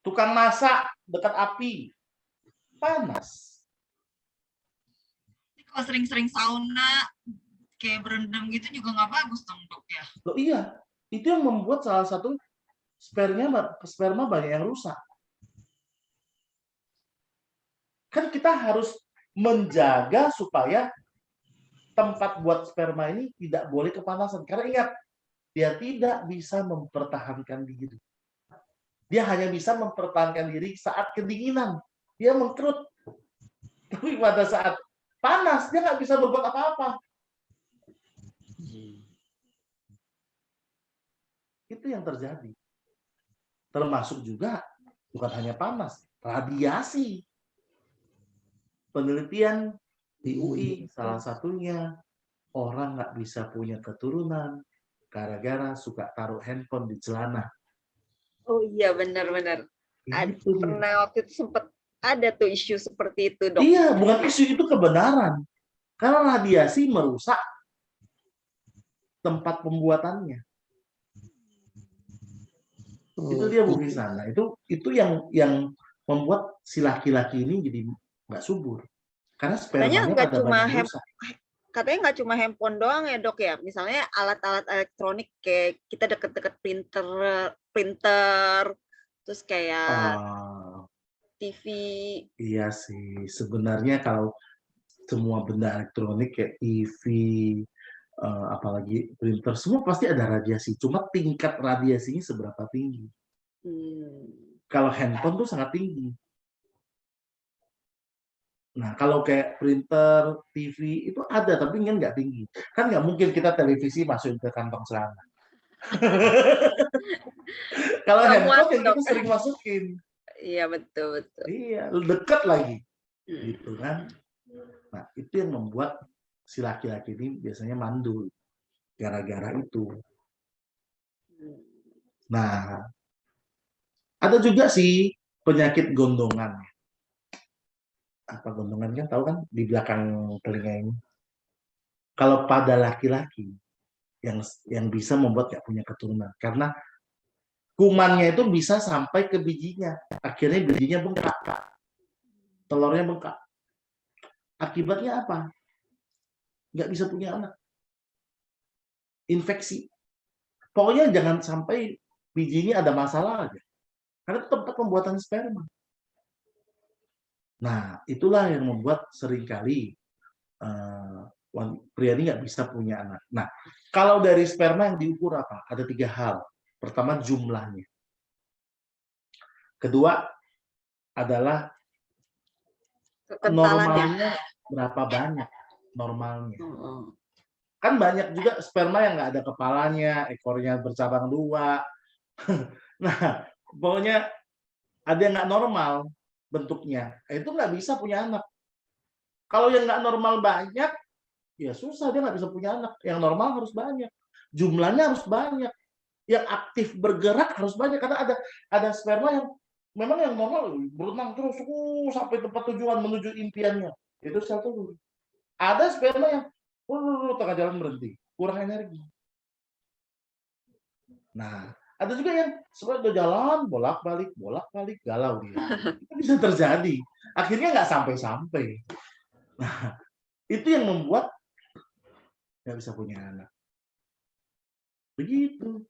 Tukang masak dekat api. Panas. Kalau sering-sering sauna, kayak berendam gitu juga nggak bagus dong, Dok, ya? Loh iya, itu yang membuat salah satu sperma banyak yang rusak. Kan kita harus menjaga supaya tempat buat sperma ini tidak boleh kepanasan. Karena ingat, dia tidak bisa mempertahankan diri. Dia hanya bisa mempertahankan diri saat kedinginan. Dia mengkerut. Tapi pada saat panas, dia nggak bisa berbuat apa-apa. Itu yang terjadi. Termasuk juga, bukan hanya panas, radiasi. penelitian di UI salah satunya orang nggak bisa punya keturunan gara-gara suka taruh handphone di celana. Oh iya, benar-benar. Itu dia. Pernah waktu itu sempat ada tuh isu seperti itu, Dok. Iya, bukan isu, itu kebenaran. Karena radiasi merusak tempat pembuatannya. Itu dia Bu Fisa. Nah, itu yang membuat si laki-laki ini jadi nggak subur. Karena Katanya spermanya nggak pada cuma banyak rusak. katanya nggak cuma handphone doang ya, Dok ya. Misalnya alat-alat elektronik kayak kita deket-deket printer, terus kayak Ah, TV. iya sih. Sebenarnya kalau semua benda elektronik kayak TV, apalagi printer, semua pasti ada radiasi. Cuma tingkat radiasinya seberapa tinggi. Kalau handphone tuh sangat tinggi. Nah, kalau kayak printer, TV itu ada, tapi kan nggak tinggi. Kan nggak mungkin kita televisi masukin ke kantong celana. Kalau Nggak muat, handphone yang Dok. kita sering masukin. Iya, betul. Iya, dekat lagi. Hmm. Gitu kan. Nah, itu yang membuat si laki-laki ini biasanya mandul. Gara-gara itu. Nah, ada juga sih penyakit gondongan. Apa gondongan kan tahu kan di belakang telinga ini. Kalau pada laki-laki yang bisa membuat nggak punya keturunan karena kumannya itu bisa sampai ke bijinya, akhirnya bijinya bengkak, telurnya bengkak. Akibatnya apa? Nggak bisa punya anak, infeksi. Pokoknya jangan sampai biji ini ada masalah aja, karena itu tempat pembuatan sperma. Nah, itulah yang membuat seringkali pria ini nggak bisa punya anak. Nah, kalau dari sperma yang diukur apa? Ada 3 hal. Pertama, jumlahnya. Kedua, adalah normalnya berapa banyak normalnya. Kan banyak juga sperma yang nggak ada kepalanya, ekornya bercabang 2. Nah, pokoknya ada yang nggak normal bentuknya. Itu nggak bisa punya anak. Kalau yang nggak normal banyak, ya susah, dia nggak bisa punya anak. Yang normal harus banyak. Jumlahnya harus banyak. Yang aktif bergerak harus banyak. Karena ada sperma yang memang yang normal berenang terus sampai tempat tujuan menuju impiannya. Itu sel telur. Ada sperma yang tengah jalan berhenti. Kurang energi. Nah, ada juga yang sebenarnya udah jalan bolak-balik galau dia. Itu bisa terjadi. Akhirnya nggak sampai-sampai. Nah, itu yang membuat nggak bisa punya anak. Begitu.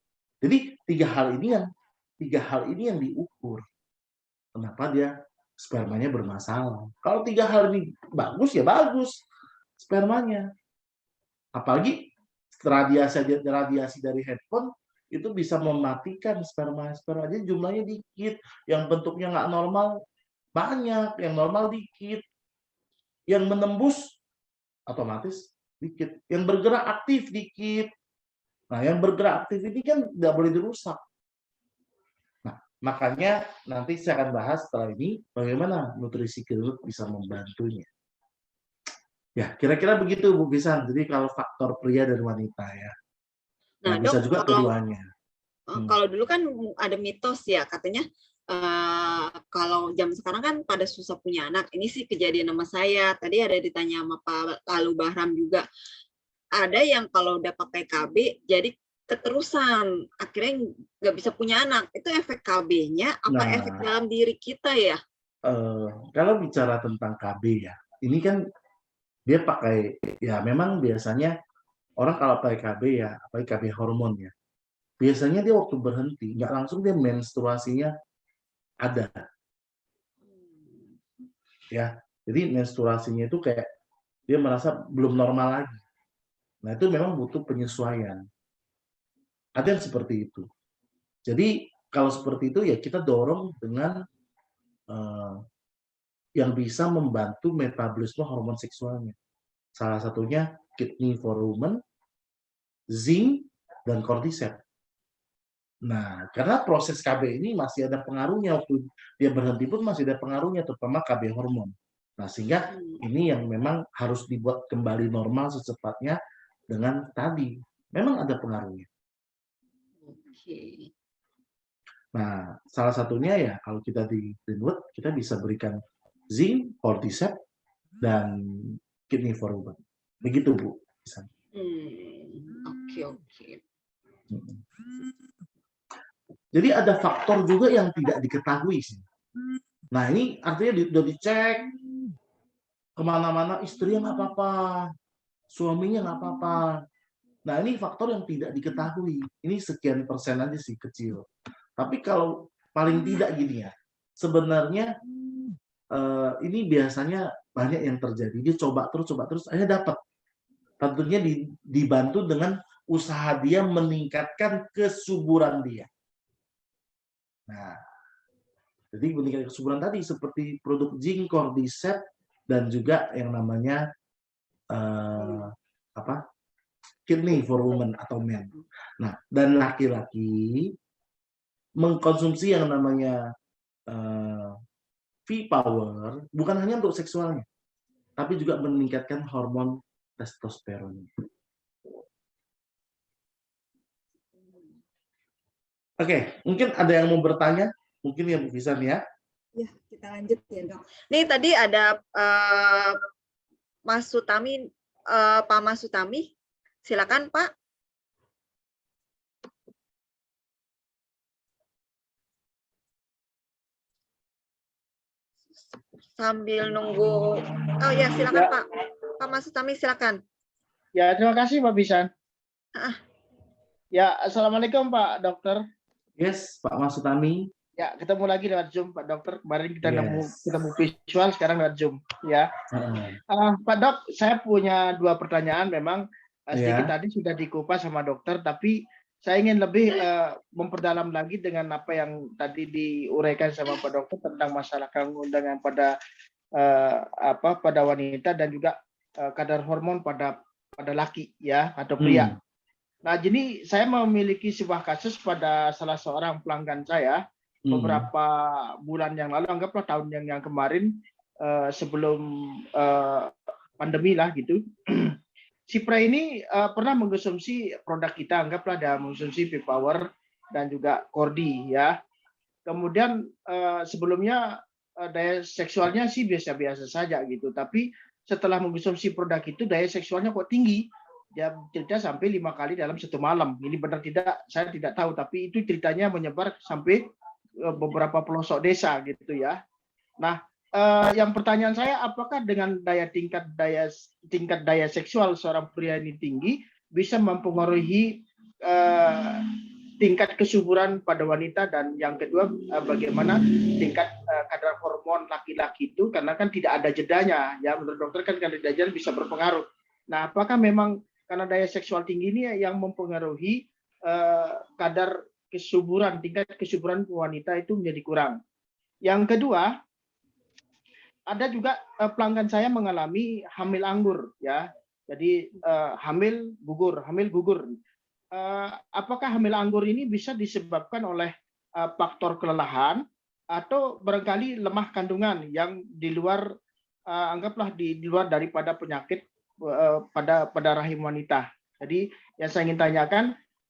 Jadi 3 hal ini yang diukur. Kenapa dia spermanya bermasalah? Kalau 3 hal ini bagus ya bagus spermanya. Apalagi radiasi dari handphone itu bisa mematikan sperma. Jadi jumlahnya dikit, yang bentuknya nggak normal banyak, yang normal dikit, yang menembus otomatis dikit, yang bergerak aktif dikit. Nah, yang bergerak aktif ini kan nggak boleh dirusak. Nah, makanya nanti saya akan bahas setelah ini bagaimana nutrisi kelut bisa membantunya. Ya, kira-kira begitu Bu Bisan. Jadi kalau faktor pria dan wanita ya. Nah, bisa Dok, juga keduanya. Kalau dulu kan ada mitos ya, katanya kalau jam sekarang kan pada susah punya anak. Ini sih kejadian sama saya. Tadi ada ditanya sama Pak Lalu Bahram juga. Ada yang kalau udah pakai KB, jadi keterusan. Akhirnya nggak bisa punya anak. Itu efek KB-nya apa efek dalam diri kita ya? Kalau bicara tentang KB ya, ini kan dia pakai, ya memang biasanya orang kalau pakai KB ya, apalagi KB hormon ya, biasanya dia waktu berhenti, nggak langsung dia menstruasinya ada. Ya, jadi menstruasinya itu kayak dia merasa belum normal lagi. Nah, itu memang butuh penyesuaian. Ada yang seperti itu. Jadi, kalau seperti itu ya kita dorong dengan yang bisa membantu metabolisme hormon seksualnya. Salah satunya kidney for women, zinc, dan cordyceps. Nah, karena proses KB ini masih ada pengaruhnya, waktu dia berhenti pun masih ada pengaruhnya, terutama KB hormon. Nah, sehingga ini yang memang harus dibuat kembali normal secepatnya dengan tadi. Memang ada pengaruhnya. Oke. Nah, salah satunya ya kalau kita di Greenwood, kita bisa berikan zinc, cordyceps, dan kidney for women. Begitu, Bu. Oke, oke. Jadi ada faktor juga yang tidak diketahui sih. Nah, ini artinya sudah dicek kemana-mana, istrinya nggak apa-apa, suaminya nggak apa-apa. Nah, ini faktor yang tidak diketahui. Ini sekian persen aja sih, kecil. Tapi kalau paling tidak gini ya, sebenarnya ini biasanya banyak yang terjadi. Dia coba terus, akhirnya dapat. Tentunya dibantu dengan usaha dia meningkatkan kesuburan dia. Nah, jadi meningkatkan kesuburan tadi seperti produk zinc, cordyceps, dan juga yang namanya kidney for women atau men. Nah, dan laki-laki mengkonsumsi yang namanya V-Power bukan hanya untuk seksualnya, tapi juga meningkatkan hormon testosteron. Oke, mungkin ada yang mau bertanya? Mungkin ya Bu Fisan ya. Ya, kita lanjut ya, Dok. Nih tadi ada Mas Sutami, Pak Mas Sutami. Silakan, Pak. Sambil nunggu. Oh ya, silakan ya. Pak. Pak Mas Sutami, silakan. Ya, terima kasih Pak Bisan. Ya, Assalamualaikum Pak Dokter. Yes, Pak Mas Sutami. Ya, ketemu lagi lewat Zoom Pak Dokter. Kemarin kita ketemu visual, sekarang lewat Zoom. Ya, Pak Dok, saya punya 2 pertanyaan. Memang sedikit tadi sudah dikupas sama dokter, tapi saya ingin lebih memperdalam lagi dengan apa yang tadi diuraikan sama Pak Dokter tentang masalah kandungan pada pada wanita dan juga kadar hormon pada laki ya atau pria. Nah, jadi saya memiliki sebuah kasus pada salah seorang pelanggan saya beberapa bulan yang lalu, anggaplah tahun yang kemarin sebelum pandemi lah gitu. Si pria ini pernah mengkonsumsi produk kita, anggaplah dia mengkonsumsi V-Power dan juga Cordy ya. Kemudian sebelumnya daya seksualnya sih biasa-biasa saja gitu, tapi setelah mengkonsumsi produk itu daya seksualnya kok tinggi. Dia cerita sampai 5 kali dalam 1 malam. Ini benar tidak, saya tidak tahu, tapi itu ceritanya menyebar sampai beberapa pelosok desa gitu ya. Nah, yang pertanyaan saya, apakah dengan tingkat daya seksual seorang pria ini tinggi bisa mempengaruhi tingkat kesuburan pada wanita, dan yang kedua bagaimana tingkat kadar hormon laki-laki itu, karena kan tidak ada jedanya ya, menurut dokter kan kadar jedanya bisa berpengaruh. Nah, apakah memang karena daya seksual tinggi ini yang mempengaruhi kadar kesuburan, tingkat kesuburan wanita itu menjadi kurang. Yang kedua, ada juga pelanggan saya mengalami hamil anggur ya. Jadi hamil gugur. Apakah hamil anggur ini bisa disebabkan oleh faktor kelelahan atau barangkali lemah kandungan yang di luar anggaplah di luar daripada penyakit pada rahim wanita. Jadi yang saya ingin tanyakan,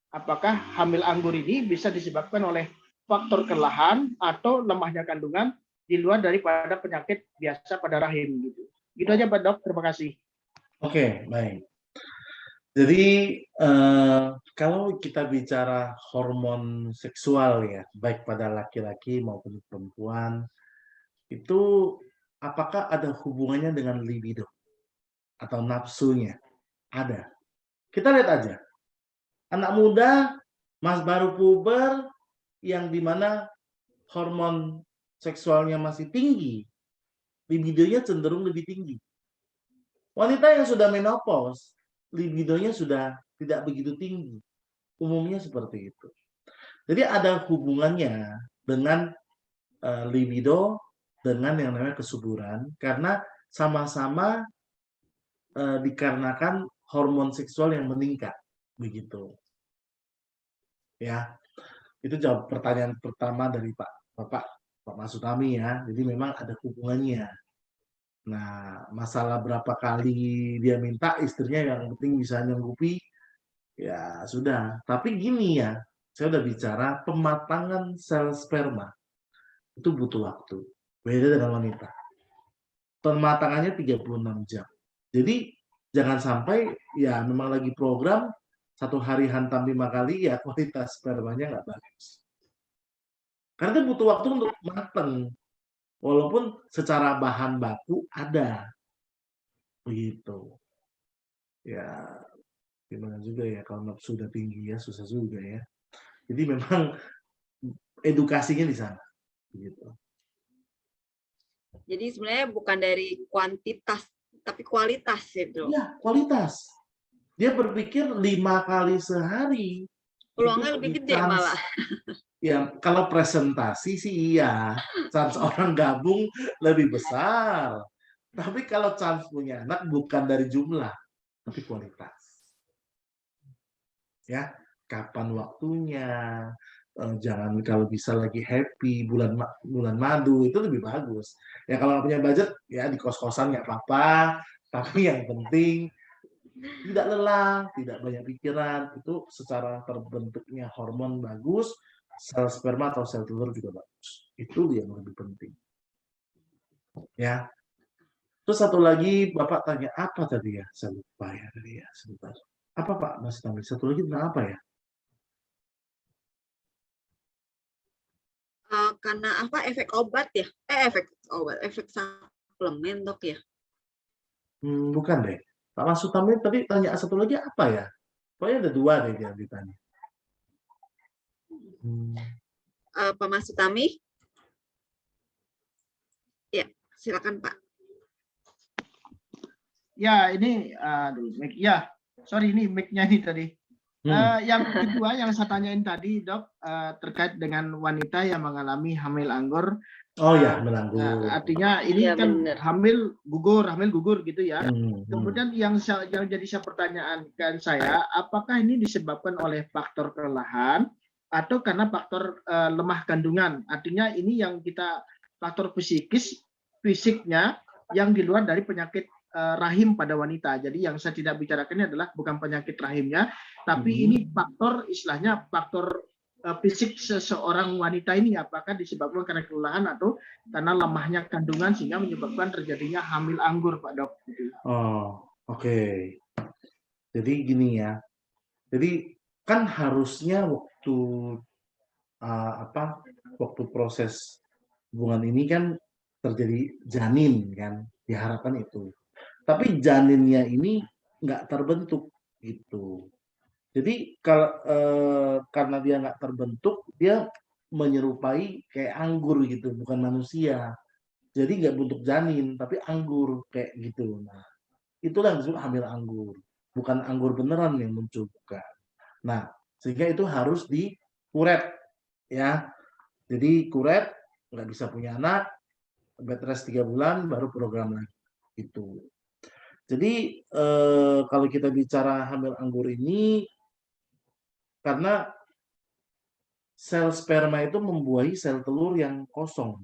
apakah hamil anggur ini bisa disebabkan oleh faktor kelelahan atau lemahnya kandungan di luar daripada penyakit biasa pada rahim gitu. Gitu aja Pak Dok, terima kasih. Oke, baik. Jadi kalau kita bicara hormon seksual ya, baik pada laki-laki maupun perempuan, itu apakah ada hubungannya dengan libido atau nafsunya? Ada. Kita lihat aja. Anak muda, mas baru puber, yang dimana hormon seksualnya masih tinggi, libidonya cenderung lebih tinggi. Wanita yang sudah menopause, libidonya sudah tidak begitu tinggi. Umumnya seperti itu. Jadi ada hubungannya dengan libido dengan yang namanya kesuburan, karena sama-sama dikarenakan hormon seksual yang meningkat, begitu. Ya, itu jawab pertanyaan pertama dari Pak Mas Sutami ya. Jadi memang ada hubungannya. Nah, masalah berapa kali dia minta istrinya yang penting bisa nyanggupi, ya sudah. Tapi gini ya, saya udah bicara pematangan sel sperma itu butuh waktu. Beda dengan wanita. Pematangannya 36 jam. Jadi jangan sampai ya memang lagi program satu hari hantam 5 kali ya kualitas spermanya nggak bagus. Karena itu butuh waktu untuk mateng. Walaupun secara bahan baku ada. Begitu. Ya gimana juga ya kalau nafsu sudah tinggi ya susah juga ya. Jadi memang edukasinya di sana. Begitu. Jadi sebenarnya bukan dari kuantitas, tapi kualitas ya, Bro. Iya, kualitas. Dia berpikir 5 kali sehari. Peluangnya lebih gede malah. Ya, kalau presentasi sih iya. Chance orang gabung lebih besar. Tapi kalau chance punya anak bukan dari jumlah, tapi kualitas. Ya, kapan waktunya? Jangan kalau bisa lagi happy bulan madu itu lebih bagus. Ya kalau nggak punya budget ya di kos-kosan nggak apa-apa. Tapi yang penting tidak lelah, tidak banyak pikiran, itu secara terbentuknya hormon bagus, sel sperma atau sel telur juga bagus. Itu yang lebih penting. Ya. Terus satu lagi Bapak tanya apa tadi ya? Saya lupa ya tadi ya, sebentar. Apa Pak Mas Tami? Satu lagi tentang apa ya? Karena apa efek obat ya? Efek suplemen dok ya? Bukan deh. Pak Mas Tami tadi tanya satu lagi apa ya? Pokoknya ada 2 deh yang ditanya. Pak Mas Utami? Ya, silakan Pak. Ya, ini ya, sorry ini mic-nya ini tadi. Yang kedua yang saya tanyain tadi, Dok, terkait dengan wanita yang mengalami hamil anggur. Oh ya, hamil anggur. Artinya ini ya, kan bener. hamil gugur gitu ya. Kemudian yang jadi pertanyaan saya, apakah ini disebabkan oleh faktor kelelahan atau karena faktor lemah kandungan? Artinya ini yang kita faktor fisiknya yang di luar dari penyakit rahim pada wanita. Jadi yang saya tidak bicarakan ini adalah bukan penyakit rahimnya, tapi ini faktor istilahnya faktor fisik seseorang wanita ini apakah disebabkan karena kelelahan atau karena lemahnya kandungan sehingga menyebabkan terjadinya hamil anggur, Pak Dok. Oh, oke. Jadi gini ya. Jadi kan harusnya waktu waktu proses hubungan ini kan terjadi janin kan, diharapkan itu. Tapi janinnya ini nggak terbentuk gitu. Jadi kalau karena dia nggak terbentuk, dia menyerupai kayak anggur gitu, bukan manusia. Jadi nggak bentuk janin, tapi anggur kayak gitu. Nah, itulah yang disebut hamil anggur. Bukan anggur beneran yang muncul, bukan. Nah, sehingga itu harus dikuret, ya. Jadi kuret, nggak bisa punya anak, bed rest 3 bulan, baru program lagi. Gitu. Jadi kalau kita bicara hamil anggur ini, karena sel sperma itu membuahi sel telur yang kosong.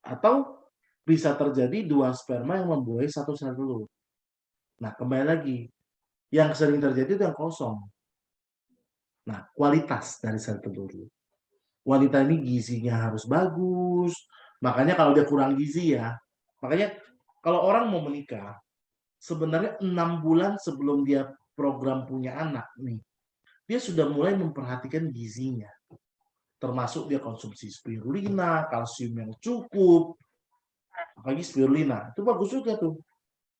Atau bisa terjadi 2 sperma yang membuahi 1 sel telur. Nah, kembali lagi, yang sering terjadi itu yang kosong. Nah, kualitas dari sel telur. Wanita ini gizinya harus bagus, makanya kalau dia kurang gizi ya, makanya kalau orang mau menikah, sebenarnya 6 bulan sebelum dia program punya anak nih, dia sudah mulai memperhatikan gizinya. Termasuk dia konsumsi spirulina, kalsium yang cukup, apalagi spirulina, itu bagus juga tuh.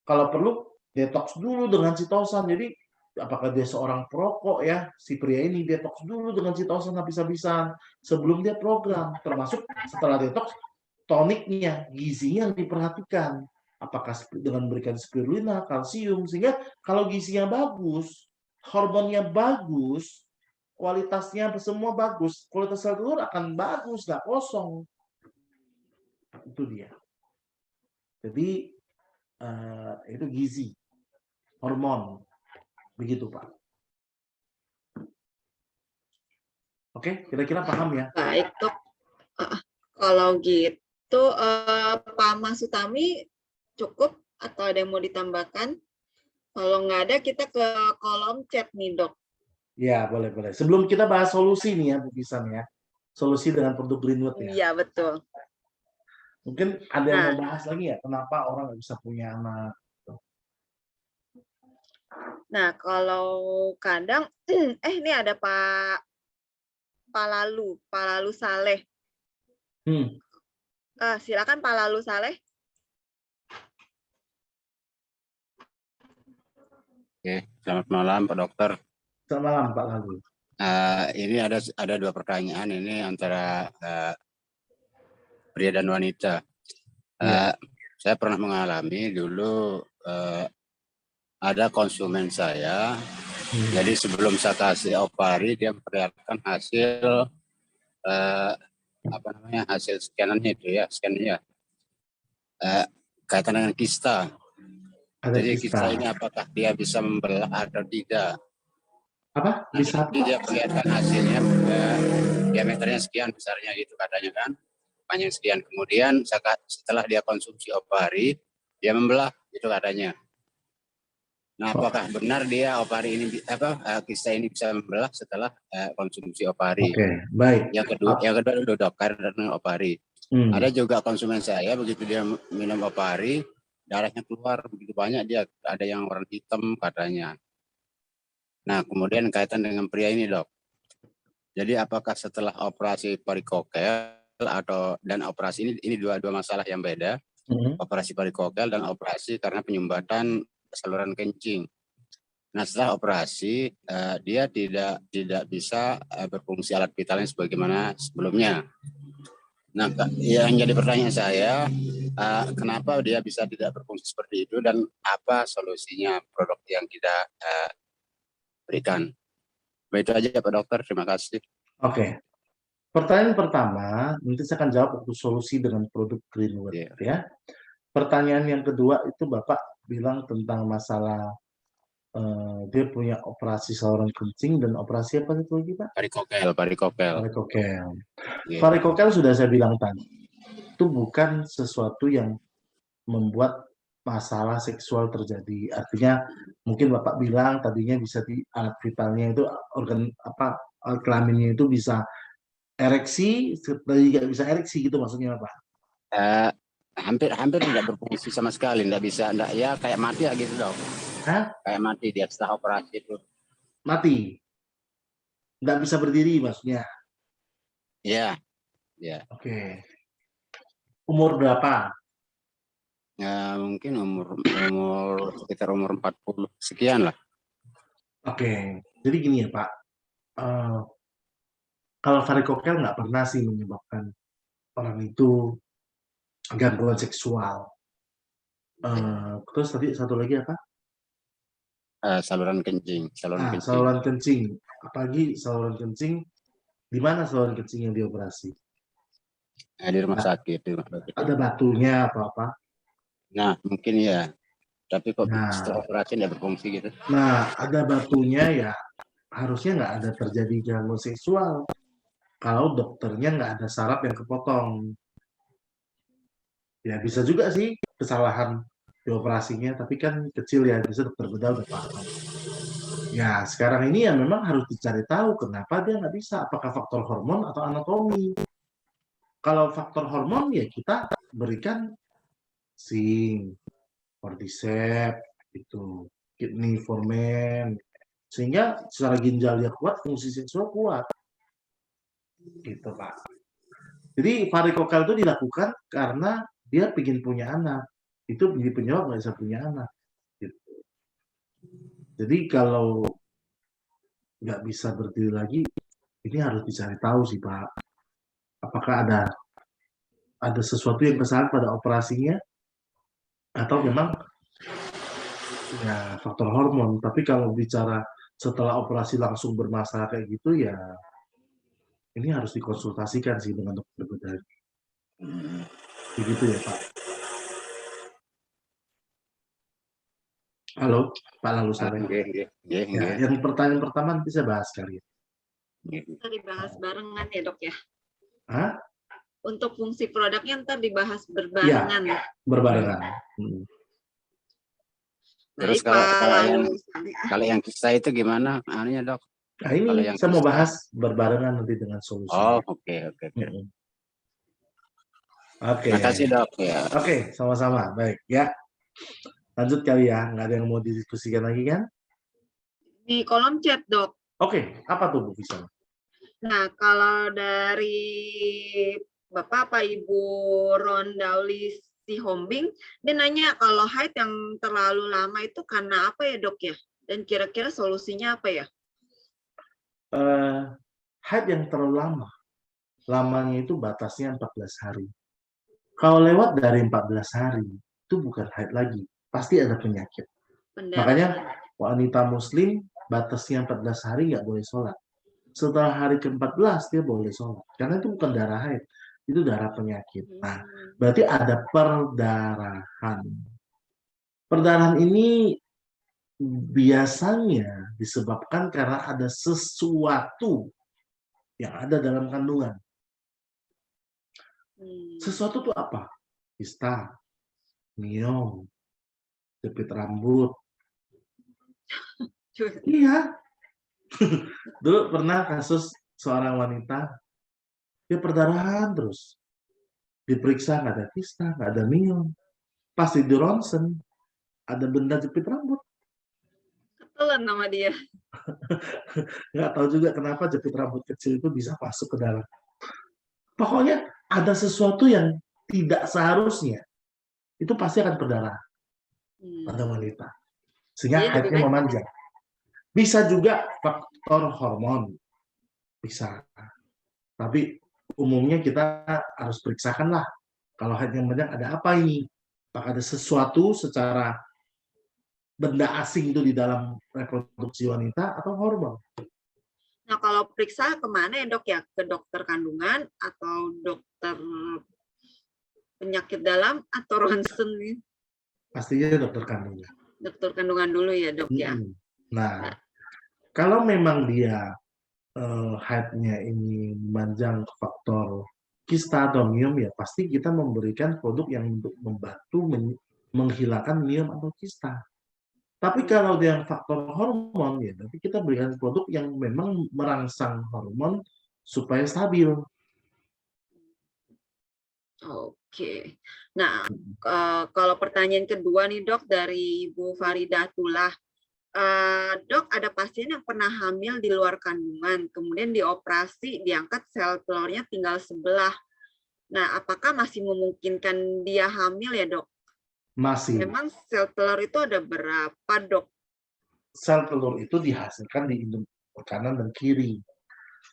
Kalau perlu detox dulu dengan sitosan, jadi apakah dia seorang perokok ya, si pria ini detox dulu dengan sitosan habis-habisan sebelum dia program, termasuk setelah detox toniknya, gizinya yang diperhatikan. Apakah dengan memberikan spirulina, kalsium, sehingga kalau gizinya bagus, hormonnya bagus, kualitasnya semua bagus, kualitas sel telur akan bagus, nggak kosong. Itu dia. Jadi itu gizi, hormon. Begitu, Pak. Oke, kira-kira paham ya? Baik, Dok. Kalau gitu, Pak Mas Utami cukup atau ada yang mau ditambahkan? Kalau nggak ada, kita ke kolom chat nih, Dok. Ya, boleh. Sebelum kita bahas solusi nih ya, Bu Pisan ya. Solusi dengan produk Greenwood ya. Iya, betul. Mungkin ada yang Nah. mau bahas lagi ya, kenapa orang nggak bisa punya anak? Nah, kalau kadang, ini ada Pak Lalu Saleh. Silakan Pak Lalu Saleh. Oke, selamat malam Pak Dokter. Selamat malam Pak Lalu. Ini ada dua pertanyaan ini antara pria dan wanita. Saya pernah mengalami dulu ada konsumen saya. Jadi sebelum saya kasih Opari, dia memperlihatkan hasil hasil scannernya itu ya, kaitan dengan kista. Jadi kista ini apakah dia bisa membelah atau tidak? Apa? Bisa apa? Dia perlihatkan hasilnya, diameternya sekian, besarnya gitu katanya kan, panjang sekian. Kemudian setelah dia konsumsi Opari, dia membelah itu katanya. Nah, apakah benar dia Opari ini kista ini bisa membelah setelah konsumsi Opari? Oke, baik. Yang kedua dulu Dok, karena Opari. Ada juga konsumen saya begitu dia minum Opari, darahnya keluar begitu banyak, dia ada yang warna hitam katanya. Nah, kemudian kaitan dengan pria ini, Dok. Jadi apakah setelah operasi varikokel dan operasi ini dua masalah yang beda. Operasi varikokel dan operasi karena penyumbatan saluran kencing. Nah, setelah operasi dia tidak bisa berfungsi alat vitalnya sebagaimana sebelumnya. Nah, yang jadi pertanyaan saya, kenapa dia bisa tidak berfungsi seperti itu dan apa solusinya produk yang kita berikan? Begitu aja Pak Dokter, terima kasih. Oke. Pertanyaan pertama, nanti saya akan jawab untuk solusi dengan produk Greenwood ya. Pertanyaan yang kedua itu Bapak bilang tentang masalah dia punya operasi saluran kencing dan operasi apa itu lagi Pak? Varikokel. Varikokel sudah saya bilang tadi, itu bukan sesuatu yang membuat masalah seksual terjadi. Artinya mungkin Bapak bilang tadinya bisa di alat vitalnya itu organ alat kelaminnya itu bisa ereksi, tadi nggak bisa ereksi gitu maksudnya Pak? Hampir tidak berfungsi sama sekali, ya kayak mati ya gitu Dok. Kayak mati dia setelah operasi itu. Mati? Nggak bisa berdiri maksudnya? Iya. Oke. Umur berapa? Mungkin sekitar umur 40 sekian lah. Oke, jadi gini ya Pak, kalau varikokel nggak pernah sih menyebabkan orang itu gangguan seksual. Terus tadi satu lagi apa? Saluran kencing. Saluran kencing. Apalagi saluran kencing, di mana saluran kencing yang dioperasi? Di rumah sakit. Ada batunya atau apa? Nah, mungkin ya. Tapi kok setelah operasi tidak berfungsi gitu. Nah, ada batunya ya harusnya nggak ada terjadi gangguan seksual. Kalau dokternya nggak ada saraf yang kepotong. Ya bisa juga sih kesalahan di operasinya, tapi kan kecil ya, bisa dokter bedah udah paham. Ya sekarang ini ya memang harus dicari tahu kenapa dia nggak bisa, apakah faktor hormon atau anatomi. Kalau faktor hormon ya kita berikan zinc, cordyceps, itu kidney formen, sehingga secara ginjal dia kuat, fungsi seksual kuat. Gitu Pak. Jadi varikokel itu dilakukan karena dia ingin punya anak. Itu menjadi penyebab nggak bisa punya anak. Gitu. Jadi kalau nggak bisa berdiri lagi, ini harus dicari tahu sih Pak. Apakah ada sesuatu yang kesalahan pada operasinya atau memang ya faktor hormon. Tapi kalau bicara setelah operasi langsung bermasalah kayak gitu ya ini harus dikonsultasikan sih dengan dokter bedah. Begitu ya Pak. Halo Pak Lalu Saleh. Ya, yang pertanyaan pertama nanti saya bahas kali. Kita dibahas barengan ya Dok ya? Hah? untuk fungsi produknya ntar dibahas Iya, berbarengan. berbarengan. Terus Baik, Pak. Lalu kalau yang kista itu gimana anunya, Dok? Nah Kalau ini yang saya mau kista. bahas berbarengan nanti dengan solusi. Oh, oke. Oke. Makasih, Dok. Ya. Oke, sama-sama. Baik, ya. Lanjut kali ya. Nggak ada yang mau didiskusikan lagi kan? di kolom chat, Dok. Oke, apa tuh Bu Visa? Nah, kalau dari Bapak Pak Ibu Rondauli Sihombing, dia nanya kalau haid yang terlalu lama itu karena apa ya, Dok ya? Dan kira-kira solusinya apa ya? Haid yang terlalu lama. Lamanya itu batasnya 14 hari. Kalau lewat dari 14 hari, itu bukan haid lagi. Pasti ada penyakit. Makanya wanita muslim batasnya 14 hari nggak boleh sholat. Setelah hari ke-14 dia boleh sholat. Karena itu bukan darah haid, itu darah penyakit. Nah, berarti ada perdarahan. Perdarahan ini biasanya disebabkan karena ada sesuatu yang ada dalam kandungan. Sesuatu itu apa? Kista, miom, jepit rambut. Iya. Dulu pernah kasus seorang wanita, dia perdarahan terus. Diperiksa nggak ada kista, nggak ada miom. Pas di ronsen, ada benda jepit rambut. Ketelan sama dia. Nggak tahu juga kenapa jepit rambut kecil itu bisa masuk ke dalam. Pokoknya ada sesuatu yang tidak seharusnya. Itu pasti akan perdarahan pada wanita. Sehingga haidnya memanjang. Bisa juga faktor hormon. Bisa. Tapi umumnya kita harus periksakan lah. Kalau haidnya memanjang ada apa ini? Apakah ada sesuatu secara benda asing itu di dalam reproduksi wanita atau hormon? Nah, kalau periksa kemana ya, Dok ya? Ke dokter kandungan atau dokter penyakit dalam atau ronsen nih? Pastinya dokter kandungan. Dokter kandungan dulu ya, Dok ya. Nah, kalau memang dia haidnya ini memanjang faktor kista atau miom, ya pasti kita memberikan produk yang untuk membantu menghilangkan miom atau kista. Tapi kalau dia faktor hormon, ya nanti kita berikan produk yang memang merangsang hormon supaya stabil. Oke. Nah, kalau pertanyaan kedua nih, Dok, dari Ibu Faridatullah. Dok, ada pasien yang pernah hamil di luar kandungan, kemudian dioperasi, diangkat sel telurnya tinggal sebelah. Nah, apakah masih memungkinkan dia hamil ya, Dok? Masih. Memang sel telur itu ada berapa, Dok? Sel telur itu dihasilkan di indung kanan dan kiri.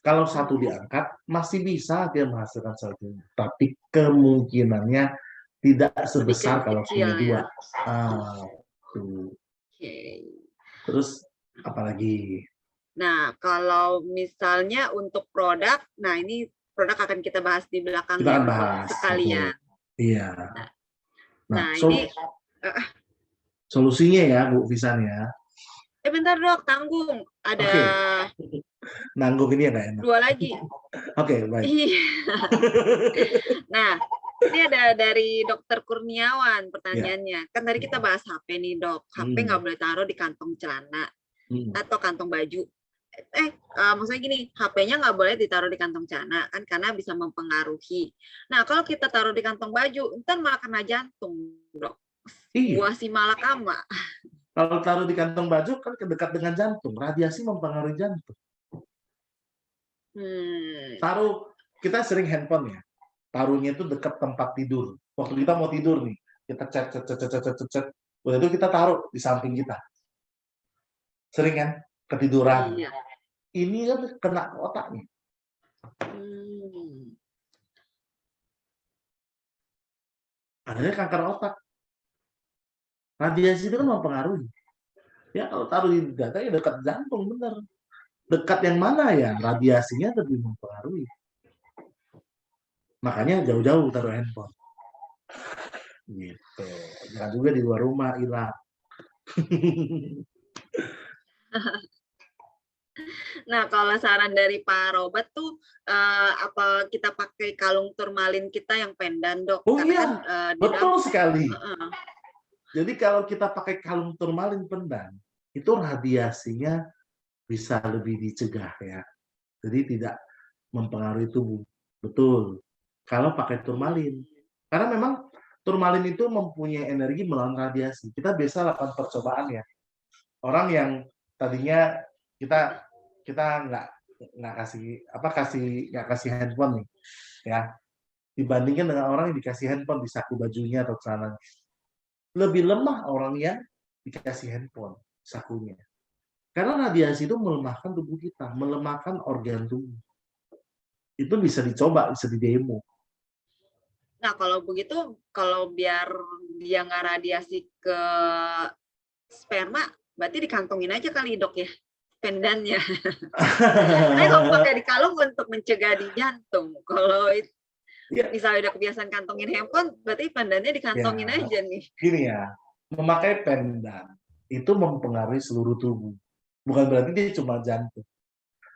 Kalau satu diangkat, masih bisa dia menghasilkan sel telur. Tapi kemungkinannya tidak sebesar kalau punya dua. Terus apalagi? Nah, kalau misalnya untuk produk, nah ini produk akan kita bahas di belakang kita akan bahas sekalian. Iya. Nah ini solusinya ya, Bu Visan ya. Bentar, Dok, tanggung. Ada nanggung ini ya nggak enak. 2 lagi. Oke, baik. Nah, ini ada dari Dokter Kurniawan pertanyaannya. Kan tadi kita bahas HP nih, Dok. HP nggak boleh taruh di kantong celana atau kantong baju. Maksudnya gini, HP-nya nggak boleh ditaruh di kantong celana kan karena bisa mempengaruhi. Nah, kalau kita taruh di kantong baju, ntar malah kena jantung, Dok. Buah si malakama. Kalau taruh di kantong baju kan dekat dengan jantung, radiasi mempengaruhi jantung. Kita sering handphone ya, taruhnya itu dekat tempat tidur. Waktu kita mau tidur nih, kita cet, udah itu kita taruh di samping kita. Sering kan, ketiduran. Iya. Ini kan kena ke otaknya. Adanya kanker otak. Radiasi itu kan mempengaruhi. Ya kalau taruh di dada ya dekat jantung bener. Dekat yang mana ya? Radiasinya lebih mempengaruhi. Makanya jauh-jauh taruh handphone. Gitu. Jangan juga di luar rumah hilang. Nah, kalau saran dari Pak Robert tuh apa kita pakai kalung turmalin kita yang pendan, Dok? Oh Karena iya, kan betul sekali. Heeh. Jadi kalau kita pakai kalung turmalin pendan, itu radiasinya bisa lebih dicegah ya. Jadi tidak mempengaruhi tubuh. Betul. Kalau pakai turmalin. Karena memang turmalin itu mempunyai energi melawan radiasi. Kita biasa lakukan percobaan ya. Orang yang tadinya kita nggak kasih handphone nih ya, dibandingkan dengan orang yang dikasih handphone di saku bajunya atau celananya, lebih lemah orang yang dikasih handphone sakunya, karena radiasi itu melemahkan tubuh kita, melemahkan organ tubuh. Itu bisa dicoba, bisa didemo. Nah, kalau begitu, kalau biar dia nggak radiasi ke sperma, berarti dikantongin aja kali, Dok ya, pendannya. Karena kalau pakai di kalung untuk mencegah di jantung. Kalau misalnya udah kebiasaan kantongin handphone, berarti pendannya dikantongin aja nih. Gini ya, memakai pendan itu mempengaruhi seluruh tubuh. Bukan berarti dia cuma jantung.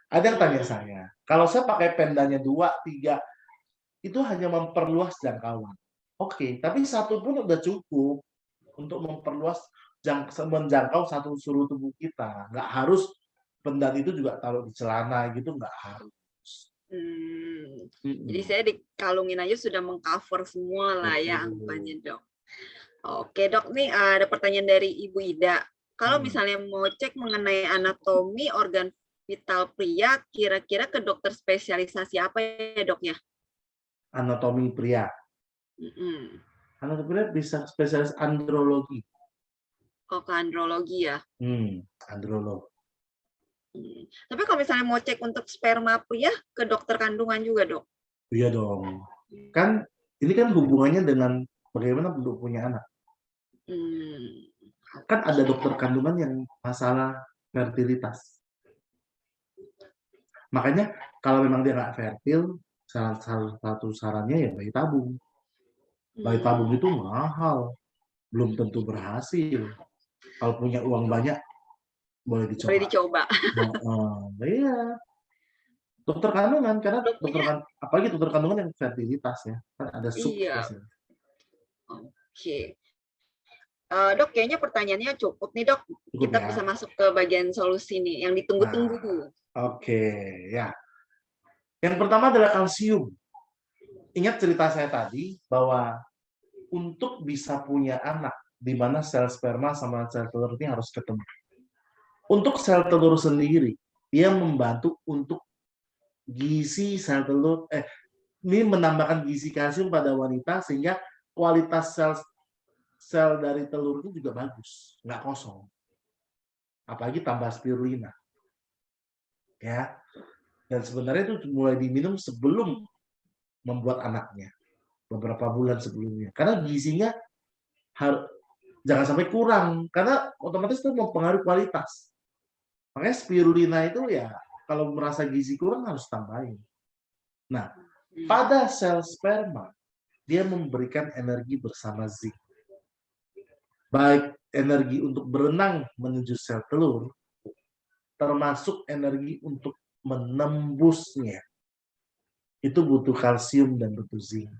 Ada yang tanya saya, kalau saya pakai pendannya 2, 3, itu hanya memperluas jangkauan. Oke, tapi satu pun udah cukup untuk memperluas menjangkau satu seluruh tubuh kita. Nggak harus pendan itu juga taruh di celana gitu, nggak harus. Jadi saya dikalungin aja sudah mengcover semua lah ya anggapannya, Dok. Oke, Dok, nih ada pertanyaan dari Ibu Ida. Kalau misalnya mau cek mengenai anatomi organ vital pria, kira-kira ke dokter spesialisasi apa ya, Dok ya? Anatomi pria. Anatomi pria bisa spesialis andrologi. Oh, ke andrologi ya? Androlog. Tapi kalau misalnya mau cek untuk sperma pria, ke dokter kandungan juga, Dok? Iya dong. Kan ini kan hubungannya dengan bagaimana untuk punya anak. Kan ada dokter kandungan yang masalah fertilitas. Makanya kalau memang dia nggak fertil, salah satu sarannya ya bayi tabung. Bayi tabung itu mahal, belum tentu berhasil. Kalau punya uang banyak, boleh dicoba. Boleh dicoba. Iya. Dokter kandungan, karena apalagi dokter kandungan yang fertilitas ya, kan ada subspesialis. Oke. Dok, kayaknya pertanyaannya cukup nih, Dok. Kita bisa masuk ke bagian solusi nih, yang ditunggu-tunggu. Oke, ya. Yang pertama adalah kalsium. Ingat cerita saya tadi bahwa untuk bisa punya anak, di mana sel sperma sama sel telur ini harus ketemu. Untuk sel telur sendiri, dia membantu untuk gizi sel telur, ini menambahkan gizi kalsium pada wanita sehingga kualitas sel dari telur itu juga bagus, nggak kosong. Apalagi tambah spirulina. Ya. Dan sebenarnya itu mulai diminum sebelum membuat anaknya, beberapa bulan sebelumnya. Karena gizinya jangan sampai kurang, karena otomatis itu mempengaruhi kualitas. Makanya spirulina itu ya, kalau merasa gizi kurang harus tambahin. Nah, pada sel sperma, dia memberikan energi bersama zinc. Baik energi untuk berenang menuju sel telur, termasuk energi untuk menembusnya. Itu butuh kalsium dan butuh zinc.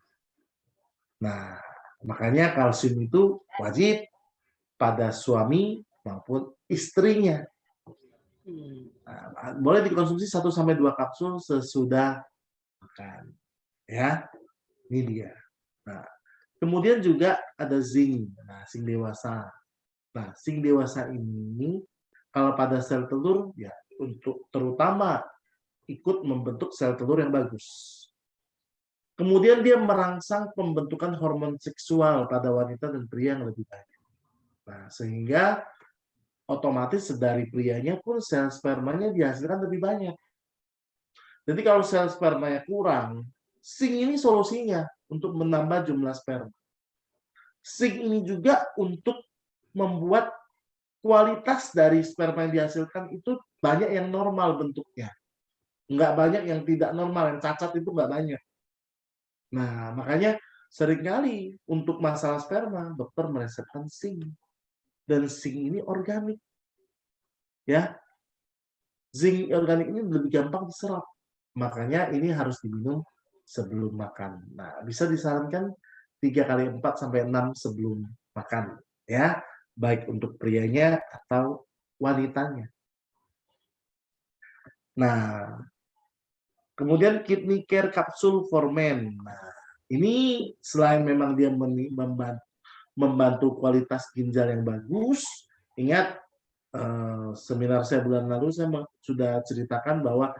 Nah, makanya kalsium itu wajib pada suami maupun istrinya. Nah, boleh dikonsumsi 1-2 kapsul sesudah makan. Ya, ini dia. Nah, kemudian juga ada zinc. Nah, zinc dewasa. Nah, zinc dewasa ini kalau pada sel telur ya untuk terutama ikut membentuk sel telur yang bagus. Kemudian dia merangsang pembentukan hormon seksual pada wanita dan pria yang lebih baik. Nah, sehingga otomatis dari prianya pun sel spermanya dihasilkan lebih banyak. Jadi kalau sel spermanya kurang, zinc ini solusinya untuk menambah jumlah sperma. Zinc ini juga untuk membuat kualitas dari sperma yang dihasilkan itu banyak yang normal bentuknya. Nggak banyak yang tidak normal, yang cacat itu nggak banyak. Nah, makanya seringkali untuk masalah sperma, dokter meresepkan zinc. Dan zinc ini organik. Ya. Zinc organik ini lebih gampang diserap. Makanya ini harus diminum sebelum makan. Nah, bisa disarankan 3 kali 4 sampai 6 sebelum makan, ya. Baik untuk prianya atau wanitanya. Nah, kemudian kidney care capsule for men. Nah, ini selain memang dia membantu kualitas ginjal yang bagus, ingat seminar saya bulan lalu saya sudah ceritakan bahwa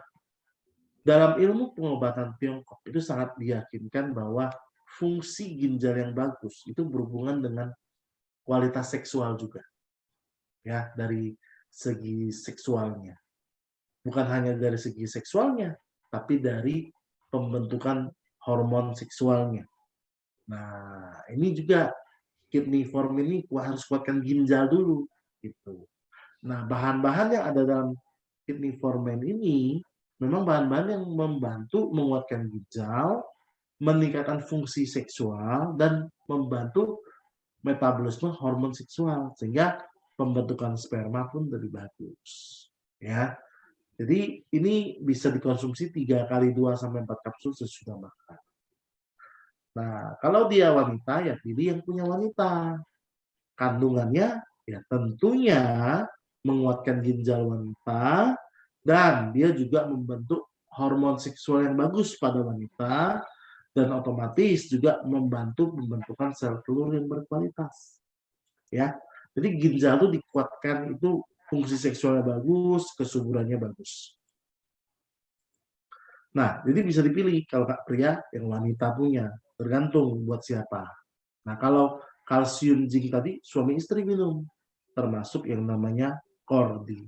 dalam ilmu pengobatan Tiongkok itu sangat diyakinkan bahwa fungsi ginjal yang bagus itu berhubungan dengan kualitas seksual juga, ya, dari segi seksualnya. Bukan hanya dari segi seksualnya, tapi dari pembentukan hormon seksualnya. Nah, ini juga kidney form ini harus kuatkan ginjal dulu, gitu. Nah, bahan-bahan yang ada dalam kidney formen ini memang bahan-bahan yang membantu menguatkan ginjal, meningkatkan fungsi seksual, dan membantu metabolisme hormon seksual, sehingga pembentukan sperma pun lebih bagus. Ya, jadi ini bisa dikonsumsi 3 kali 2 sampai 4 kapsul sesudah makan. Nah, kalau dia wanita, ya pilih yang punya wanita. Kandungannya ya tentunya menguatkan ginjal wanita, dan dia juga membentuk hormon seksual yang bagus pada wanita, dan otomatis juga membantu pembentukan sel telur yang berkualitas. Ya, jadi ginjal itu dikuatkan, itu fungsi seksualnya bagus, kesuburannya bagus. Nah, jadi bisa dipilih kalau pria yang wanita punya, tergantung buat siapa. Nah, kalau kalsium zinc tadi suami istri minum, termasuk yang namanya Cordy,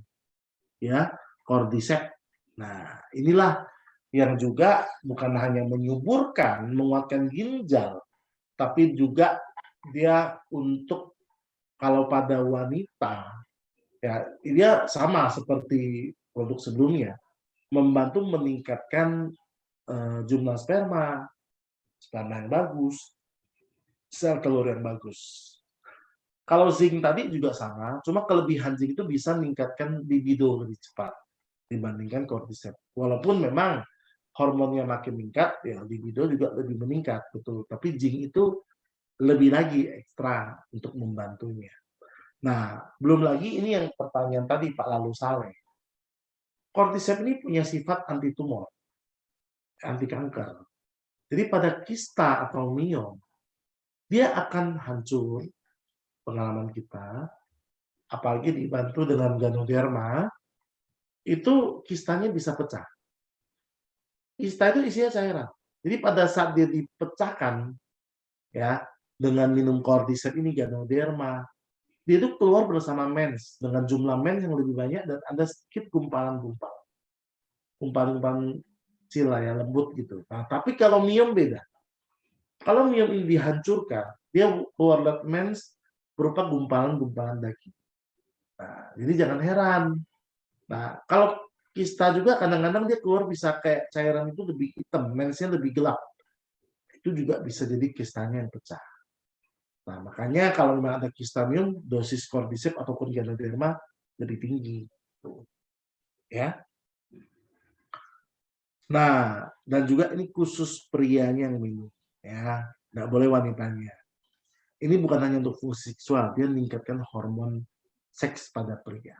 ya, Cordyceps. Nah, inilah yang juga bukan hanya menyuburkan, menguatkan ginjal, tapi juga dia untuk kalau pada wanita, ya, dia sama seperti produk sebelumnya, membantu meningkatkan jumlah sperma yang bagus, sel telur yang bagus. Kalau zinc tadi juga sama, cuma kelebihan zinc itu bisa meningkatkan libido lebih cepat dibandingkan cordyceps. Walaupun memang hormonnya makin meningkat, ya libido juga lebih meningkat, betul. Tapi zinc itu lebih lagi ekstra untuk membantunya. Nah, belum lagi ini yang pertanyaan tadi Pak Lalu Saleh. Cordyceps ini punya sifat anti tumor, anti kanker. Jadi pada kista atau miom, dia akan hancur. Pengalaman kita, apalagi dibantu dengan ganoderma, itu kistanya bisa pecah. Kista itu isinya cairan. Jadi pada saat dia dipecahkan, ya, dengan minum cordyceps ini ganoderma, dia itu keluar bersama mens dengan jumlah mens yang lebih banyak dan ada sedikit gumpalan-gumpalan, gumpalan kecil lah ya, lembut gitu. Nah, tapi kalau miom beda. Kalau miom ini dihancurkan, dia keluar mens berupa gumpalan-gumpalan daging. Nah, jadi jangan heran. Nah, kalau kista juga kadang-kadang dia keluar bisa kayak cairan itu lebih hitam, mensnya lebih gelap. Itu juga bisa jadi kistanya yang pecah. Nah, makanya kalau memang ada kista miom, dosis cordyceps ataupun ganoderma lebih tinggi. Tuh. Ya. Nah, dan juga ini khusus prianya yang minum. Ya, nggak boleh wanitanya. Ini bukan hanya untuk fungsi seksual, dia meningkatkan hormon seks pada pria.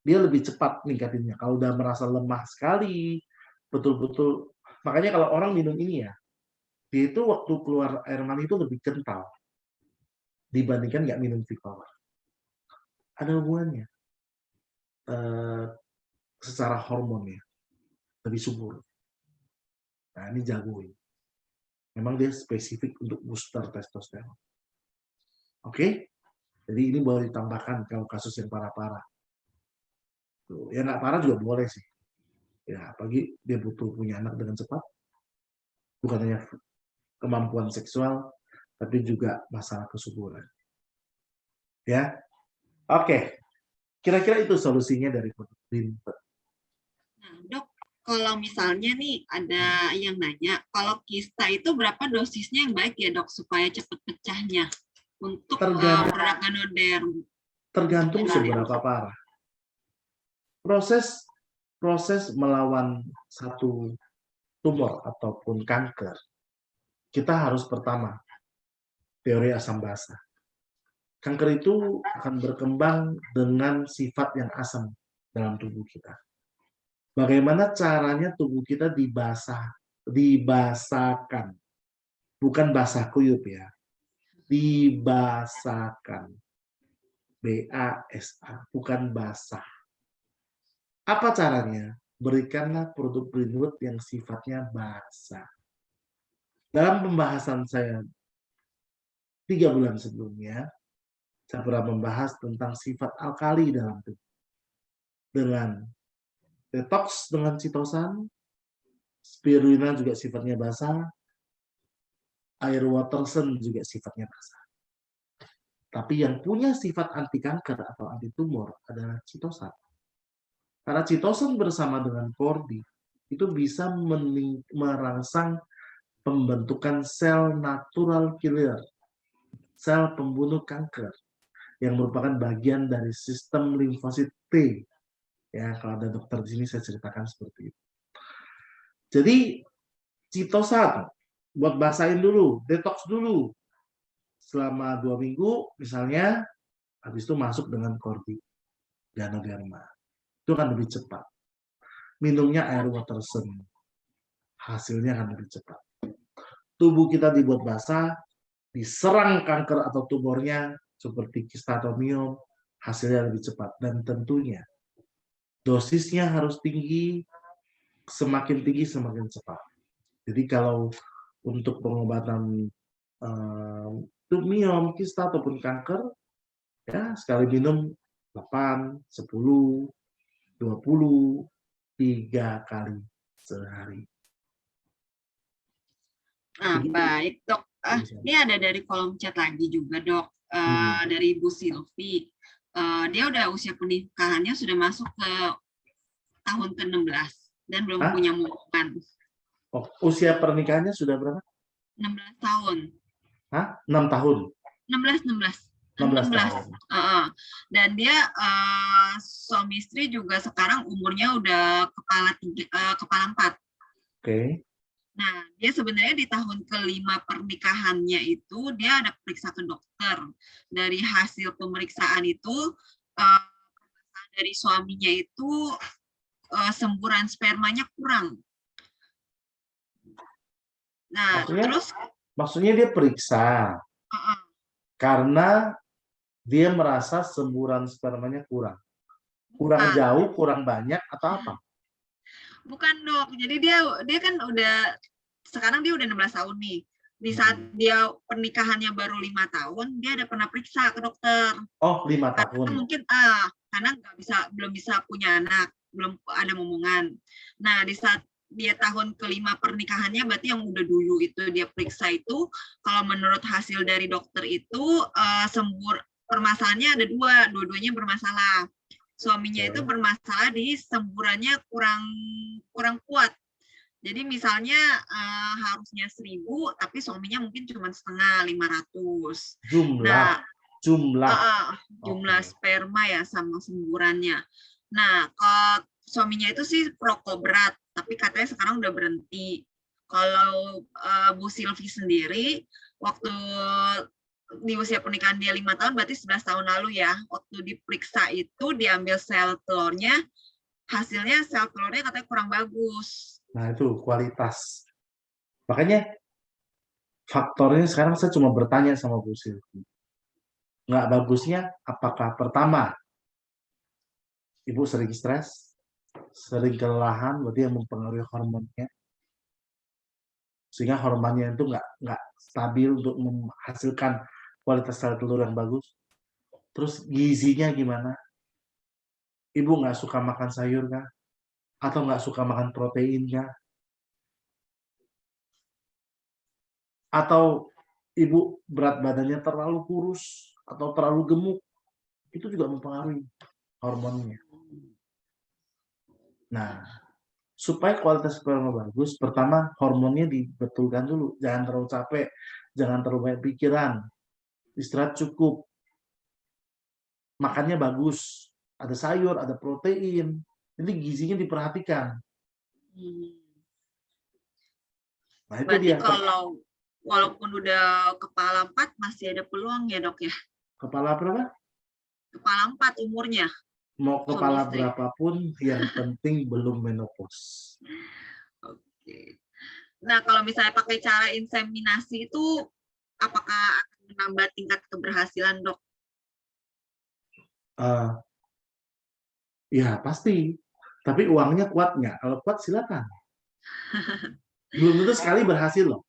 Dia lebih cepat meningkatinnya. Kalau udah merasa lemah sekali, betul-betul. Makanya kalau orang minum ini ya, dia itu waktu keluar air mani itu lebih kental dibandingkan nggak minum V-Power. Ada hubungannya secara hormonnya lebih subur. Nah, ini jago ini. Memang dia spesifik untuk booster testosteron. Oke? Jadi ini boleh ditambahkan kalau kasus yang parah-parah. Ya nggak parah juga boleh sih. Ya, apalagi dia butuh punya anak dengan cepat. Bukan hanya kemampuan seksual, tapi juga masalah kesuburan. Ya, oke. Kira-kira itu solusinya dari produk Limpet. Nah, Dok, kalau misalnya nih ada yang nanya, kalau kista itu berapa dosisnya yang baik ya, Dok, supaya cepat pecahnya untuk produk ganoderma? Tergantung seberapa parah. proses melawan satu tumor ataupun kanker, kita harus pertama teori asam basa. Kanker itu akan berkembang dengan sifat yang asam dalam tubuh kita. Bagaimana caranya tubuh kita dibasahkan, bukan basah kuyup ya, dibasahkan, BASA, bukan basah. Apa caranya? Berikanlah produk Greenwood yang sifatnya basah. Dalam pembahasan saya 3 bulan sebelumnya, saya pernah membahas tentang sifat alkali dalam tubuh. Dengan detox dengan chitosan, spirulina juga sifatnya basah, air waterson juga sifatnya basah. Tapi yang punya sifat anti kanker atau anti tumor adalah chitosan. Karena chitosan bersama dengan kordi itu bisa merangsang pembentukan sel natural killer, sel pembunuh kanker, yang merupakan bagian dari sistem limfosit T. Ya, kalau ada dokter di sini saya ceritakan seperti itu. Jadi chitosan buat basahin dulu, detox dulu selama 2 minggu misalnya, habis itu masuk dengan kordi, Ganoderma. Itu akan lebih cepat. Minumnya air waterson, hasilnya akan lebih cepat. Tubuh kita dibuat basah, diserang kanker atau tumornya seperti kista atau miom, hasilnya lebih cepat. Dan tentunya dosisnya harus tinggi, semakin tinggi semakin cepat. Jadi kalau untuk pengobatan miom, kista ataupun kanker, ya sekali minum 8, 10, 20, 3 kali sehari. Baik dok. Ini ada dari kolom chat lagi juga dok, dari Ibu Silvi. Dia udah usia pernikahannya sudah masuk ke tahun ke-16 dan belum punya hubungan. Oh, usia pernikahannya sudah berapa? 16 tahun. Hah? 6 tahun? 16 tahun. Dan dia suami istri juga sekarang umurnya udah kepala 4. Oke. Nah, dia sebenarnya di tahun ke-5 pernikahannya itu dia ada periksa ke dokter. Dari hasil pemeriksaan itu dari suaminya itu semburan spermanya kurang. Nah, maksudnya dia periksa karena dia merasa semburan spermanya kurang. Kurang jauh, kurang banyak atau apa? Bukan dok, jadi dia kan sekarang dia udah 16 tahun nih. Di saat dia pernikahannya baru 5 tahun, dia ada pernah periksa ke dokter. Oh, 5 tahun. Karena mungkin karena belum bisa punya anak, belum ada momongan. Nah, di saat dia tahun ke-5 pernikahannya, berarti yang udah dulu itu dia periksa itu, kalau menurut hasil dari dokter itu permasalahannya ada dua-duanya bermasalah. Suaminya itu bermasalah di semburannya kurang kuat. Jadi misalnya harusnya 1.000, tapi suaminya mungkin cuma setengah, 500. Jumlah sperma ya sama semburannya. Nah, kalau suaminya itu sih perokok berat, tapi katanya sekarang udah berhenti. Kalau Bu Silvi sendiri, waktu di usia pernikahan dia 5 tahun, berarti 11 tahun lalu ya, waktu diperiksa itu diambil sel telurnya, hasilnya sel telurnya katanya kurang bagus. Nah itu kualitas. Makanya faktornya sekarang saya cuma bertanya sama Bu Silvi. Nggak bagusnya apakah pertama, Ibu sering stres, sering kelelahan, berarti yang mempengaruhi hormonnya. Sehingga hormonnya itu nggak stabil untuk menghasilkan kualitas sel telur yang bagus. Terus gizinya gimana? Ibu nggak suka makan sayur kah? Atau nggak suka makan protein kah? Atau ibu berat badannya terlalu kurus atau terlalu gemuk? Itu juga mempengaruhi hormonnya. Nah, supaya kualitas sperma bagus, pertama hormonnya dibetulkan dulu. Jangan terlalu capek, jangan terlalu banyak pikiran. Istirahat cukup, makannya bagus, ada sayur, ada protein, Jadi gizinya diperhatikan. Nah, itu Berarti dia. kalau walaupun udah kepala 4 masih ada peluang ya dok ya? Kepala berapa? Kepala 4 umurnya. Mau Suami kepala istri. berapapun, yang penting belum menopause. Oke. Nah, kalau misalnya pakai cara inseminasi itu, apakah akan menambah tingkat keberhasilan, dok? Ya, pasti. Tapi uangnya kuat nggak? Kalau kuat, silakan. Belum tentu sekali berhasil loh.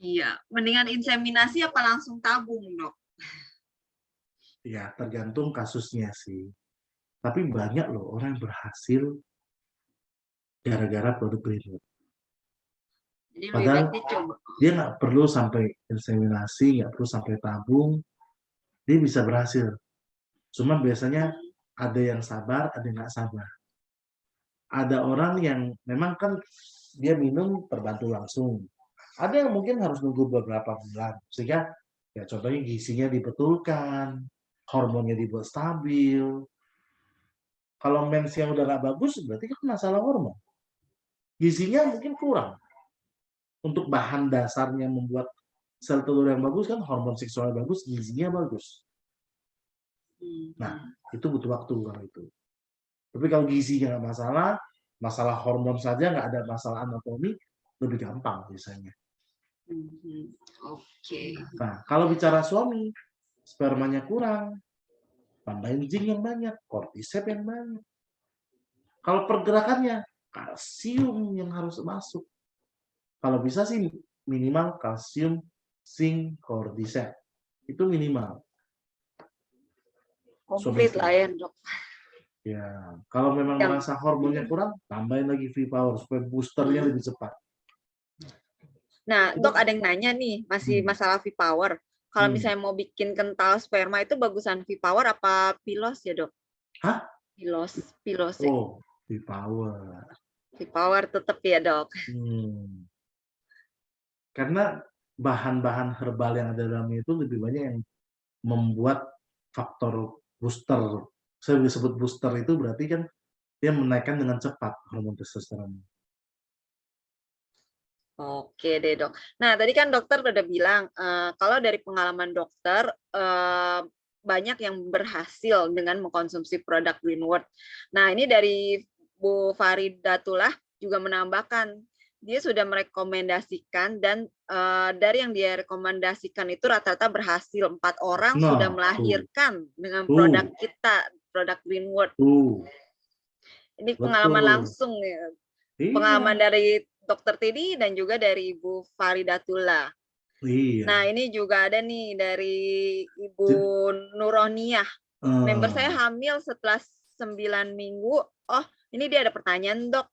Iya, mendingan inseminasi apa langsung tabung, dok? Ya, tergantung kasusnya sih. Tapi banyak loh orang yang berhasil gara-gara produk Greenwood. Jadi lebih Padahal baik dicoba. dia nggak perlu sampai inseminasi, nggak perlu sampai tabung, dia bisa berhasil. Cuma biasanya ada yang sabar, ada yang nggak sabar. Ada orang yang memang kan dia minum terbantu langsung. Ada yang mungkin harus nunggu beberapa bulan, sehingga ya contohnya gizinya dibetulkan, hormonnya dibuat stabil. Kalau mens yang udah nggak bagus, berarti kan masalah hormon. Gizinya mungkin kurang. Untuk bahan dasarnya membuat sel telur yang bagus kan hormon seksual bagus, gizinya bagus. Nah, itu butuh waktu kalau itu. Tapi kalau gizinya nggak masalah, masalah hormon saja nggak ada masalah anatomi, lebih gampang biasanya. Oke. Nah, kalau bicara suami, spermanya kurang, tambahin zinc yang banyak, cordyceps yang banyak. Kalau pergerakannya, kalsium yang harus masuk. Kalau bisa sih minimal kalsium, zinc, cordyceps. Itu minimal. Komplit lah ya, dok. Ya, kalau memang merasa hormonnya kurang, tambahin lagi V-Power supaya boosternya lebih cepat. Nah, dok ada yang nanya nih, masih masalah V-Power. Kalau misalnya mau bikin kental sperma itu bagusan V-Power apa Pilos ya, dok? Hah? Pilos ya. Oh, V-Power. V-Power tetap ya, dok. Karena bahan-bahan herbal yang ada dalamnya itu lebih banyak yang membuat faktor booster. Saya disebut booster itu berarti kan dia menaikkan dengan cepat hormon testosteron. Oke deh, dok. Nah, tadi kan dokter udah bilang, kalau dari pengalaman dokter, banyak yang berhasil dengan mengkonsumsi produk Greenwood. Nah, ini dari Bu Faridatullah juga menambahkan, dia sudah merekomendasikan dan dari yang dia rekomendasikan itu rata-rata berhasil. 4 orang sudah melahirkan dengan produk kita, produk Greenwood. Ini pengalaman langsung ya. Pengalaman dari Dokter Teddy dan juga dari Ibu Faridatullah. Nah, ini juga ada nih dari Ibu Nuroniah. Member saya hamil setelah 9 minggu. Oh, ini dia ada pertanyaan, dok.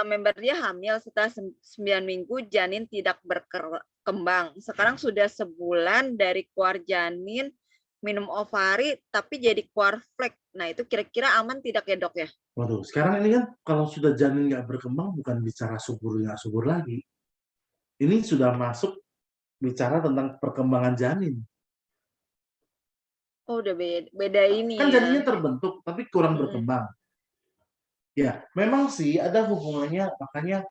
Member dia hamil setelah 9 minggu, janin tidak berkembang. Sekarang sudah sebulan dari keluar janin, minum ovari, tapi jadi keluar flek. Nah, itu kira-kira aman tidak ya, dok ya? Waduh, sekarang ini kan kalau sudah janin nggak berkembang, bukan bicara subur nggak subur lagi. Ini sudah masuk bicara tentang perkembangan janin. Oh, udah beda ini kan ya. janinnya terbentuk, tapi kurang berkembang. Ya, memang sih ada hubungannya, makanya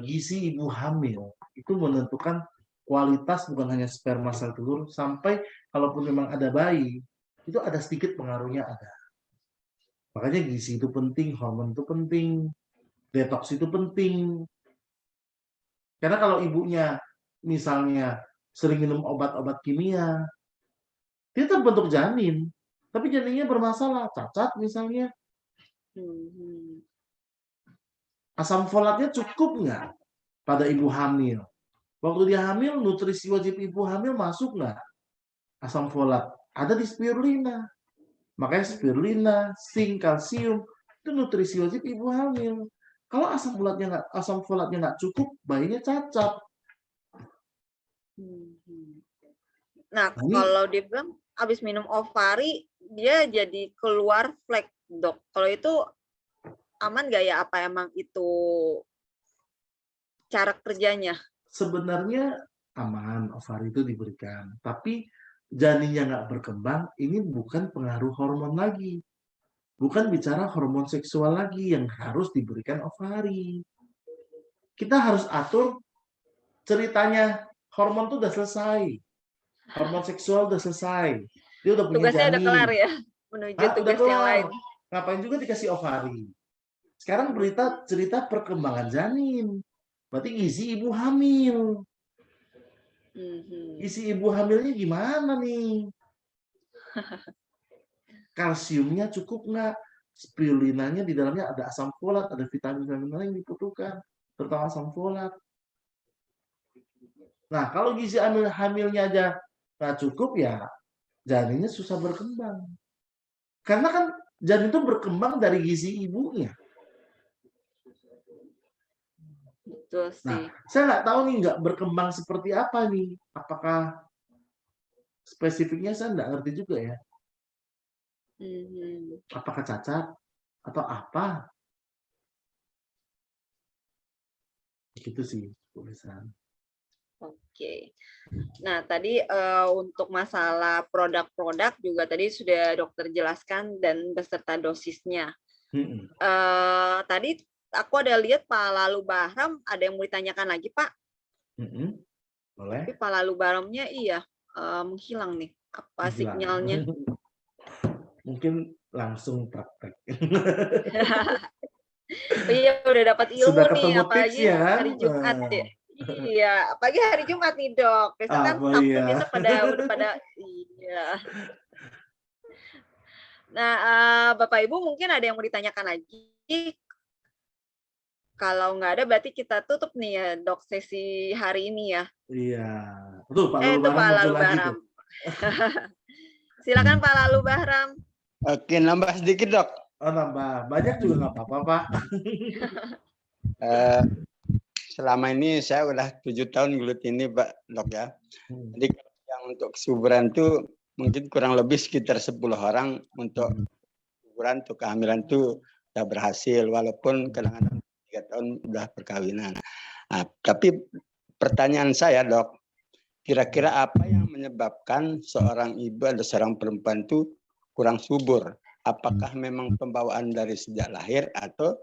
gizi ibu hamil itu menentukan kualitas bukan hanya sperma sel telur, sampai kalaupun memang ada bayi, itu ada sedikit pengaruhnya ada. Makanya gizi itu penting, hormon itu penting, detoks itu penting. Karena kalau ibunya misalnya sering minum obat-obat kimia, dia terbentuk janin, tapi janinnya bermasalah, cacat misalnya. Asam folatnya cukup nggak pada ibu hamil? Waktu dia hamil, nutrisi wajib ibu hamil masuk nggak? Asam folat ada di spirulina. Makanya spirulina, zinc, kalsium itu nutrisi wajib ibu hamil. Kalau asam folatnya nggak cukup, bayinya cacat. Nah, kalau dia bilang habis minum ovari dia jadi keluar flek, dok. Kalau itu aman nggak ya? Apa emang itu cara kerjanya? Sebenarnya aman, ovari itu diberikan. Tapi janinnya nggak berkembang, ini bukan pengaruh hormon lagi. bukan bicara hormon seksual lagi yang harus diberikan ovari. Kita harus atur ceritanya. Hormon tuh udah selesai. Hormon seksual udah selesai. Dia udah punya Tugasnya udah kelar janin. ya, menuju Udah tugas yang kelar. lain. Ngapain juga dikasih ovari? Sekarang cerita perkembangan janin. Berarti gizi ibu hamil. Gizi ibu hamilnya gimana nih? Kalsiumnya cukup nggak? Spirulinanya di dalamnya ada asam folat, ada vitamin-vitamin yang dibutuhkan, terutama asam folat. Nah, kalau gizi hamilnya aja nggak cukup, ya janinnya susah berkembang. Karena kan janin itu berkembang dari gizi ibunya. Betul sih. Nah, saya nggak tahu nih nggak berkembang seperti apa nih. Apakah spesifiknya saya nggak ngerti juga ya. Apakah cacat atau apa? Gitu sih tulisan. Oke. Nah, tadi untuk masalah produk-produk juga tadi sudah dokter jelaskan dan beserta dosisnya. Tadi aku ada lihat Pak Lalu Bahram, ada yang mau ditanyakan lagi, Pak? Boleh. Tapi Pak Lalu Bahramnya iya menghilang nih. Apa sinyalnya? Mungkin langsung praktek. Iya, udah dapat ilmu Sudah nih, ketemu apalagi tips ya. hari Jumat ya. Iya, apalagi hari Jumat nih dok. Besok kan Sabtu iya. kita udah pada iya. Nah, Bapak Ibu mungkin ada yang mau ditanyakan lagi. Kalau nggak ada berarti kita tutup nih ya dok sesi hari ini ya. Iya. Tuh Pak Lalu Itu Pak Bahram Lalu Bahram. Silakan Pak Lalu Bahram. Oke, nambah sedikit dok. Oh, nambah. Banyak juga nggak apa-apa Pak. Selama ini saya udah 7 tahun gelut ini Pak dok ya. Jadi yang untuk kesuburan itu mungkin kurang lebih sekitar 10 orang untuk kesuburan, untuk kehamilan itu sudah berhasil. Walaupun kadang-kadang 3 tahun udah perkawinan. Nah, tapi pertanyaan saya dok, kira-kira apa yang menyebabkan seorang ibu atau seorang perempuan itu kurang subur? Apakah memang pembawaan dari sejak lahir atau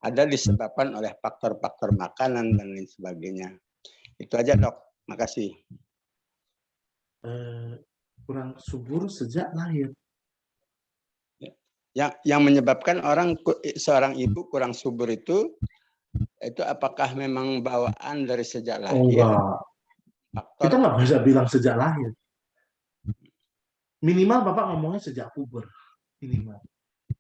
ada disebabkan oleh faktor-faktor makanan dan lain sebagainya? Itu aja dok, makasih. Kurang subur sejak lahir. Yang menyebabkan seorang ibu kurang subur itu apakah memang bawaan dari sejak lahir? Oh, enggak. Kita nggak bisa bilang sejak lahir. Minimal Bapak ngomongnya sejak puber. Minimal.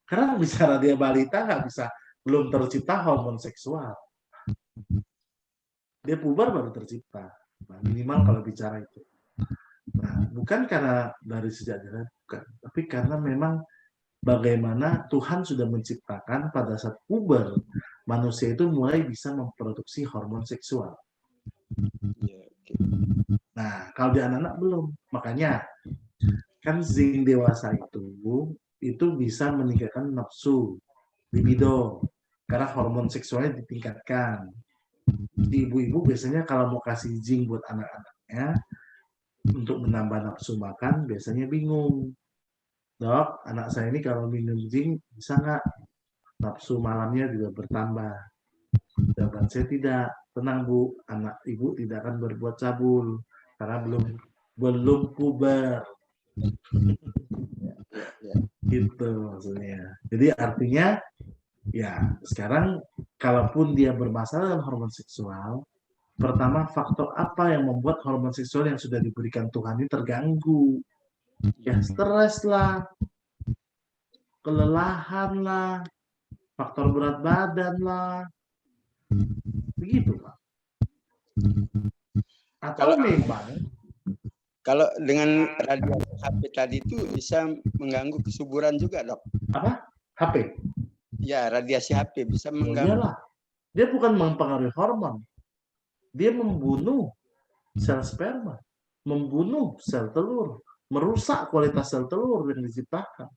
Karena bicara dia balita nggak bisa, belum tercipta hormon seksual. Dia puber baru tercipta. Nah, minimal kalau bicara itu. Nah, bukan karena dari sejak lahir, bukan. Tapi karena memang bagaimana Tuhan sudah menciptakan pada saat puber, manusia itu mulai bisa memproduksi hormon seksual. Nah, kalau di anak-anak belum. Makanya, kan zing dewasa itu bisa meningkatkan nafsu, libido, karena hormon seksualnya ditingkatkan. Di ibu-ibu biasanya kalau mau kasih zing buat anak-anaknya, untuk menambah nafsu makan, biasanya bingung. Dok, anak saya ini kalau minum zing, bisa nggak? Nafsu malamnya juga bertambah. Jawaban saya tidak. Tenang Bu, anak ibu tidak akan berbuat cabul karena belum puber. Gitu maksudnya. Jadi artinya ya sekarang kalaupun dia bermasalah dalam hormon seksual, pertama faktor apa yang membuat hormon seksual yang sudah diberikan Tuhan ini terganggu? Ya stres lah, kelelahan lah, faktor berat badan lah, begitu Pak. Atau memang kalau dengan radiasi HP tadi itu bisa mengganggu kesuburan juga dok? Apa? HP? Ya, radiasi HP bisa mengganggu. Iyalah. Dia bukan mempengaruhi hormon. Dia membunuh sel sperma, membunuh sel telur, merusak kualitas sel telur yang diciptakan.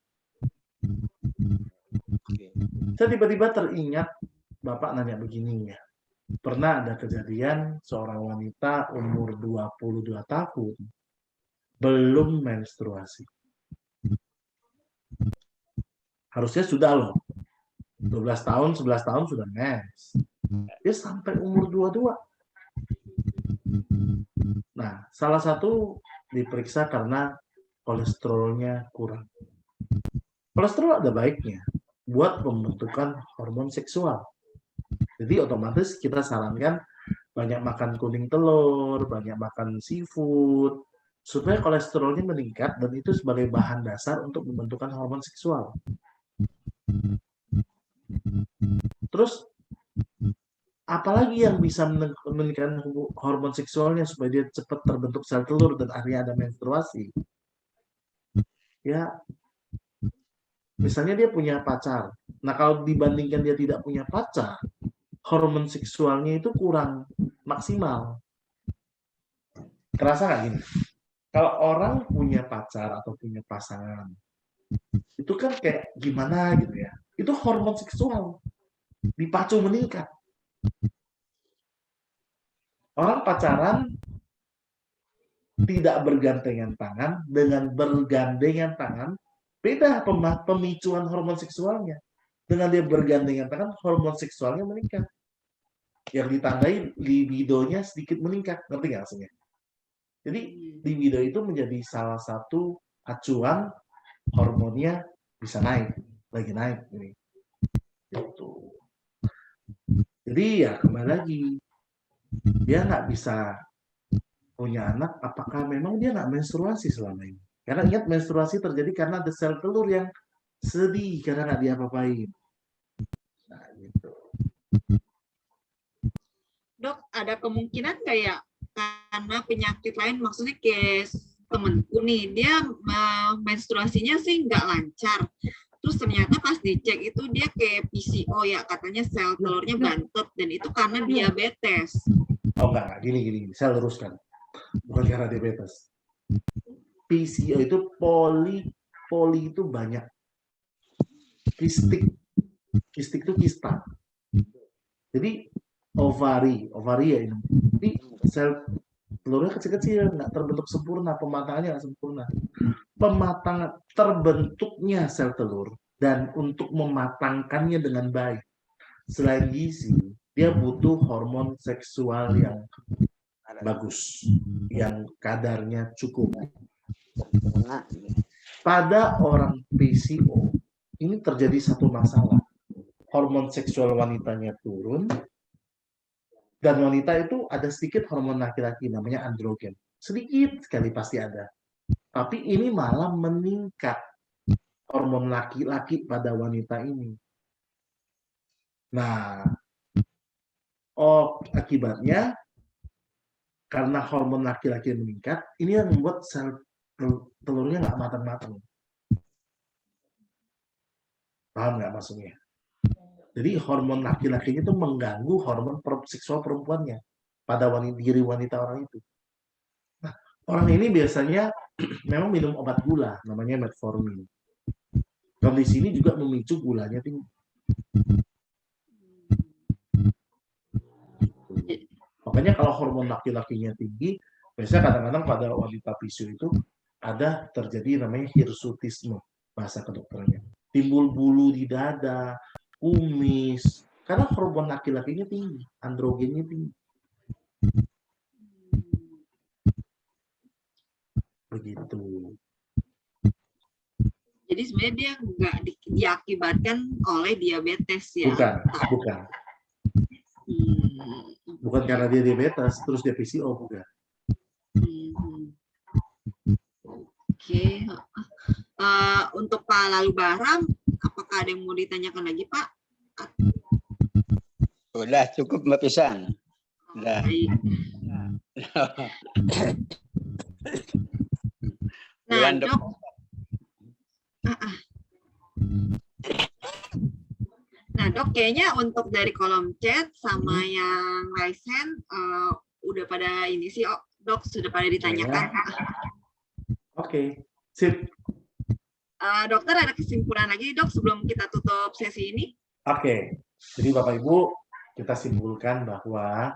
Saya tiba-tiba teringat, Bapak nanya begini ya. Pernah ada kejadian seorang wanita umur 22 tahun belum menstruasi. Harusnya sudah loh. 12 tahun, 11 tahun sudah mens. Dia sampai umur 22. Nah, salah satu diperiksa karena kolesterolnya kurang. Kolesterol ada baiknya buat pembentukan hormon seksual. Jadi otomatis kita sarankan banyak makan kuning telur, banyak makan seafood, supaya kolesterolnya meningkat dan itu sebagai bahan dasar untuk pembentukan hormon seksual. Terus apalagi yang bisa meningkatkan hormon seksualnya supaya dia cepat terbentuk sel telur dan akhirnya ada menstruasi? Ya, misalnya dia punya pacar. Nah, kalau dibandingkan dia tidak punya pacar, hormon seksualnya itu kurang maksimal. Kerasa nggak gini? Kalau orang punya pacar atau punya pasangan, itu kan kayak gimana gitu ya. Itu hormon seksual. Dipacu meningkat. Orang pacaran tidak bergandengan tangan, dengan bergandengan tangan, beda pemicuan hormon seksualnya. Dengan dia bergandengan tangan, hormon seksualnya meningkat. Yang ditandai libidonya sedikit meningkat. Ngerti nggak maksudnya? Jadi libido itu menjadi salah satu acuan hormonnya bisa naik, lagi naik. Gitu. Jadi ya kembali lagi, dia nggak bisa punya anak, apakah memang dia nggak menstruasi selama ini? Karena ingat menstruasi terjadi karena ada sel telur yang sedih karena nggak diapa-apain. Nah, gitu. Dok, ada kemungkinan kayak karena penyakit lain, maksudnya kayak temenku nih, dia menstruasinya sih nggak lancar. Terus ternyata pas dicek itu dia kayak PCO ya, katanya sel telurnya bantet dan itu karena diabetes. Oh enggak, gini, saya luruskan. Bukan karena diabetes. PCO itu poli itu banyak. Kistik itu kista. Jadi ovari ya ini. Jadi sel telurnya kecil-kecil, nggak terbentuk sempurna, pematangannya nggak sempurna. Pematangan terbentuknya sel telur dan untuk mematangkannya dengan baik, selain gizi, dia butuh hormon seksual yang bagus, yang kadarnya cukup. Pada orang PCO, ini terjadi satu masalah. Hormon seksual wanitanya turun, dan wanita itu ada sedikit hormon laki-laki, namanya androgen. Sedikit sekali pasti ada. Tapi ini malah meningkat hormon laki-laki pada wanita ini. Nah, akibatnya karena hormon laki-laki meningkat, ini yang membuat sel telurnya nggak matang-matang. Paham nggak maksudnya? Jadi hormon laki-lakinya itu mengganggu hormon seksual perempuannya pada diri wanita orang itu. Nah, orang ini biasanya memang minum obat gula, namanya metformin. Kondisi ini juga memicu gulanya tinggi. Makanya kalau hormon laki-lakinya tinggi, biasanya kadang-kadang pada wanita PCO itu ada terjadi namanya hirsutisme, bahasa kedokterannya. Timbul bulu di dada, kumis, karena hormon laki-lakinya tinggi, androgennya tinggi. Begitu. Jadi sebenarnya dia nggak diakibatkan oleh diabetes ya? Bukan. Bukan karena dia diabetes, terus dia PCO, bukan. Oke. Untuk Pak Lalu Bahram, apakah ada yang mau ditanyakan lagi, Pak? Udah cukup Mbak Pisang. Udah. Nah, Dok. Nah, Dok, kayaknya untuk dari kolom chat sama yang raise hand udah pada ini sih, Dok, sudah pada ditanyakan. Oke, sip. Dokter, ada kesimpulan lagi, Dok, sebelum kita tutup sesi ini? Oke, jadi Bapak Ibu, kita simpulkan bahwa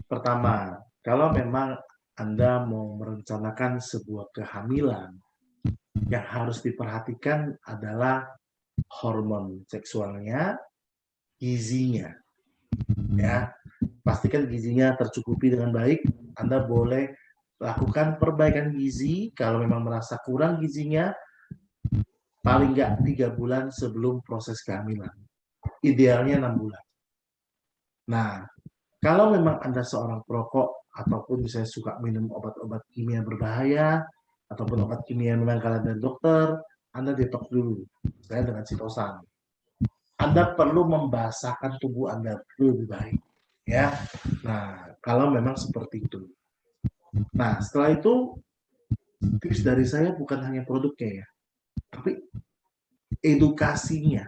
pertama, kalau memang Anda mau merencanakan sebuah kehamilan, yang harus diperhatikan adalah hormon seksualnya, gizinya. Ya, pastikan gizinya tercukupi dengan baik. Anda boleh lakukan perbaikan gizi kalau memang merasa kurang gizinya, paling nggak 3 bulan sebelum proses kehamilan. Idealnya 6 bulan. Nah, kalau memang Anda seorang perokok ataupun misalnya suka minum obat-obat kimia berbahaya ataupun obat kimia yang memang kalah dari dokter, Anda detox dulu. Saya dengan sitosan. Anda perlu membasahkan tubuh Anda lebih baik, ya. Nah, kalau memang seperti itu. Nah, setelah itu tips dari saya bukan hanya produknya ya, tapi edukasinya,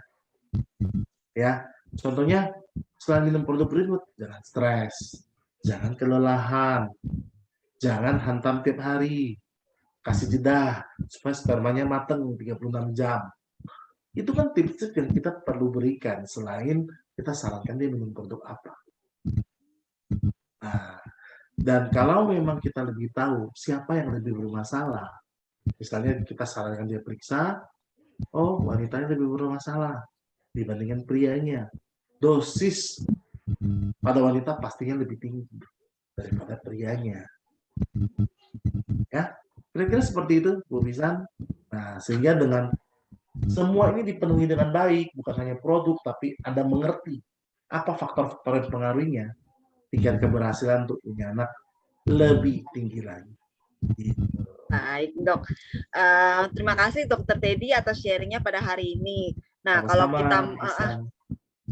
ya. Contohnya, selain minum produk berikut, jangan stres, jangan kelelahan, jangan hantam tiap hari, kasih jeda supaya spermanya matang 36 jam. Itu kan tips yang kita perlu berikan selain kita sarankan dia minum produk apa. Nah, dan kalau memang kita lebih tahu siapa yang lebih bermasalah, misalnya kita sarankan dia periksa, oh wanitanya lebih bermasalah dibandingkan prianya. Dosis pada wanita pastinya lebih tinggi daripada prianya. Ya, kira-kira seperti itu, Bu Pisan. Nah, sehingga dengan semua ini dipenuhi dengan baik, bukan hanya produk, tapi Anda mengerti apa faktor-faktor yang pengaruhnya, tingkat keberhasilan untuk punya anak lebih tinggi lagi. Gitu. Baik, Dok. Terima kasih Dokter Teddy atas sharingnya pada hari ini. Nah,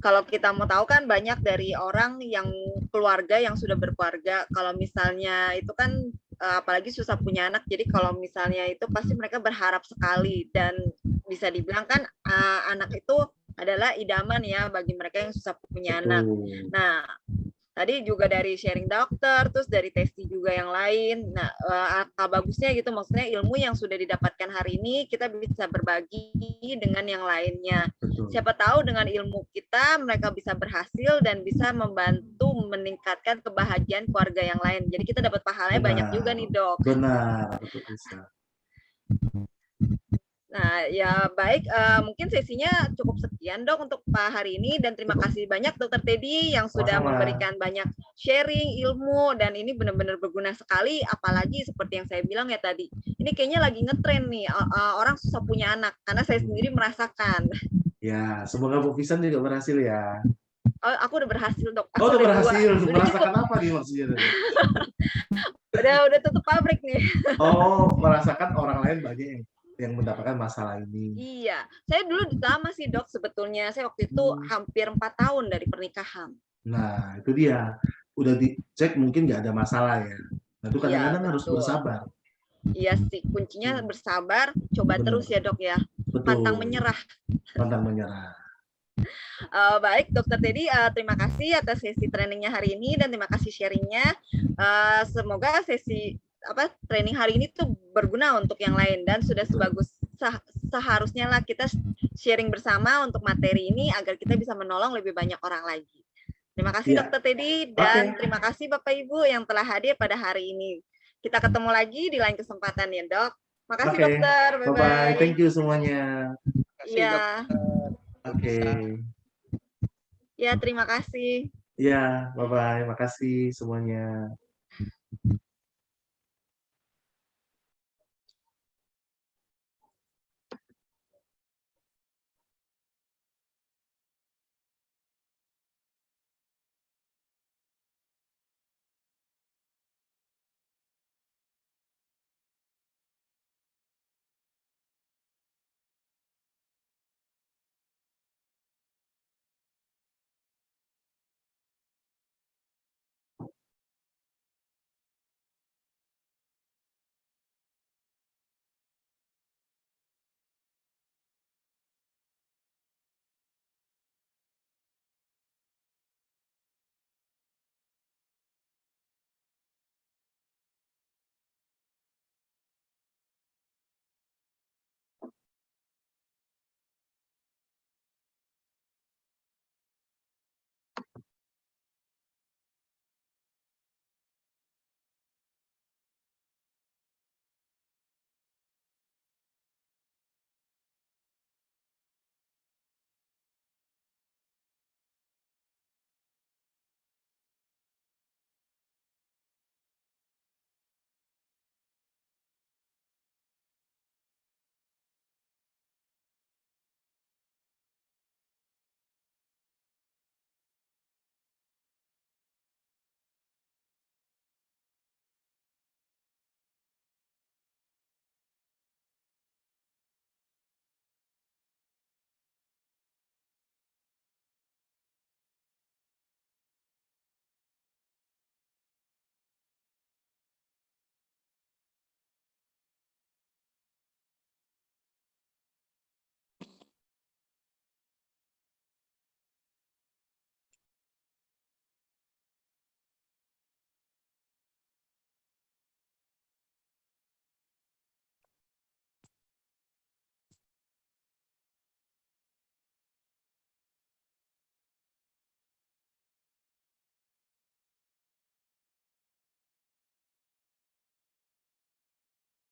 kalau kita mau tahu kan banyak dari orang yang keluarga yang sudah berkeluarga, kalau misalnya itu kan apalagi susah punya anak, jadi kalau misalnya itu pasti mereka berharap sekali, dan bisa dibilang kan anak itu adalah idaman ya bagi mereka yang susah punya anak. Nah, tadi juga dari sharing dokter, terus dari Testi juga yang lain. Nah, bagusnya gitu, maksudnya ilmu yang sudah didapatkan hari ini kita bisa berbagi dengan yang lainnya. Siapa tahu dengan ilmu kita mereka bisa berhasil dan bisa membantu meningkatkan kebahagiaan keluarga yang lain. Jadi kita dapat pahalanya banyak juga nih, Dok. Benar, betul bisa. Nah, ya baik, mungkin sesinya cukup sekian Dok untuk hari ini, dan terima kasih banyak Dokter Teddy yang sudah memberikan banyak sharing ilmu, dan ini benar-benar berguna sekali, apalagi seperti yang saya bilang ya tadi, ini kayaknya lagi ngetren nih, orang susah punya anak, karena saya sendiri merasakan. Ya, semoga Bu Pisan juga berhasil ya. Oh, aku udah berhasil Dok. Oh, udah berhasil, merasakan apa nih maksudnya? Udah tutup pabrik nih. Oh, merasakan orang lain banyak yang mendapatkan masalah ini. Iya, saya dulu lama sih Dok sebetulnya. Saya waktu itu hampir 4 tahun dari pernikahan. Nah, itu dia. Udah dicek mungkin nggak ada masalah ya. Nah, itu kadang-kadang harus bersabar. Iya sih, kuncinya bersabar, coba terus ya Dok ya. Betul. Pantang menyerah. Pantang menyerah. Baik, Dokter Teddy, terima kasih atas sesi trainingnya hari ini dan terima kasih sharingnya. Semoga sesi training hari ini tuh berguna untuk yang lain dan sudah sebagus seharusnya lah kita sharing bersama untuk materi ini agar kita bisa menolong lebih banyak orang lagi. Terima kasih Dokter Teddy dan terima kasih Bapak Ibu yang telah hadir pada hari ini. Kita ketemu lagi di lain kesempatan ya Dok. Makasih Dokter. Bye-bye. Thank you semuanya. Iya. Oke. Ya, terima kasih. Ya, bye-bye. Makasih semuanya.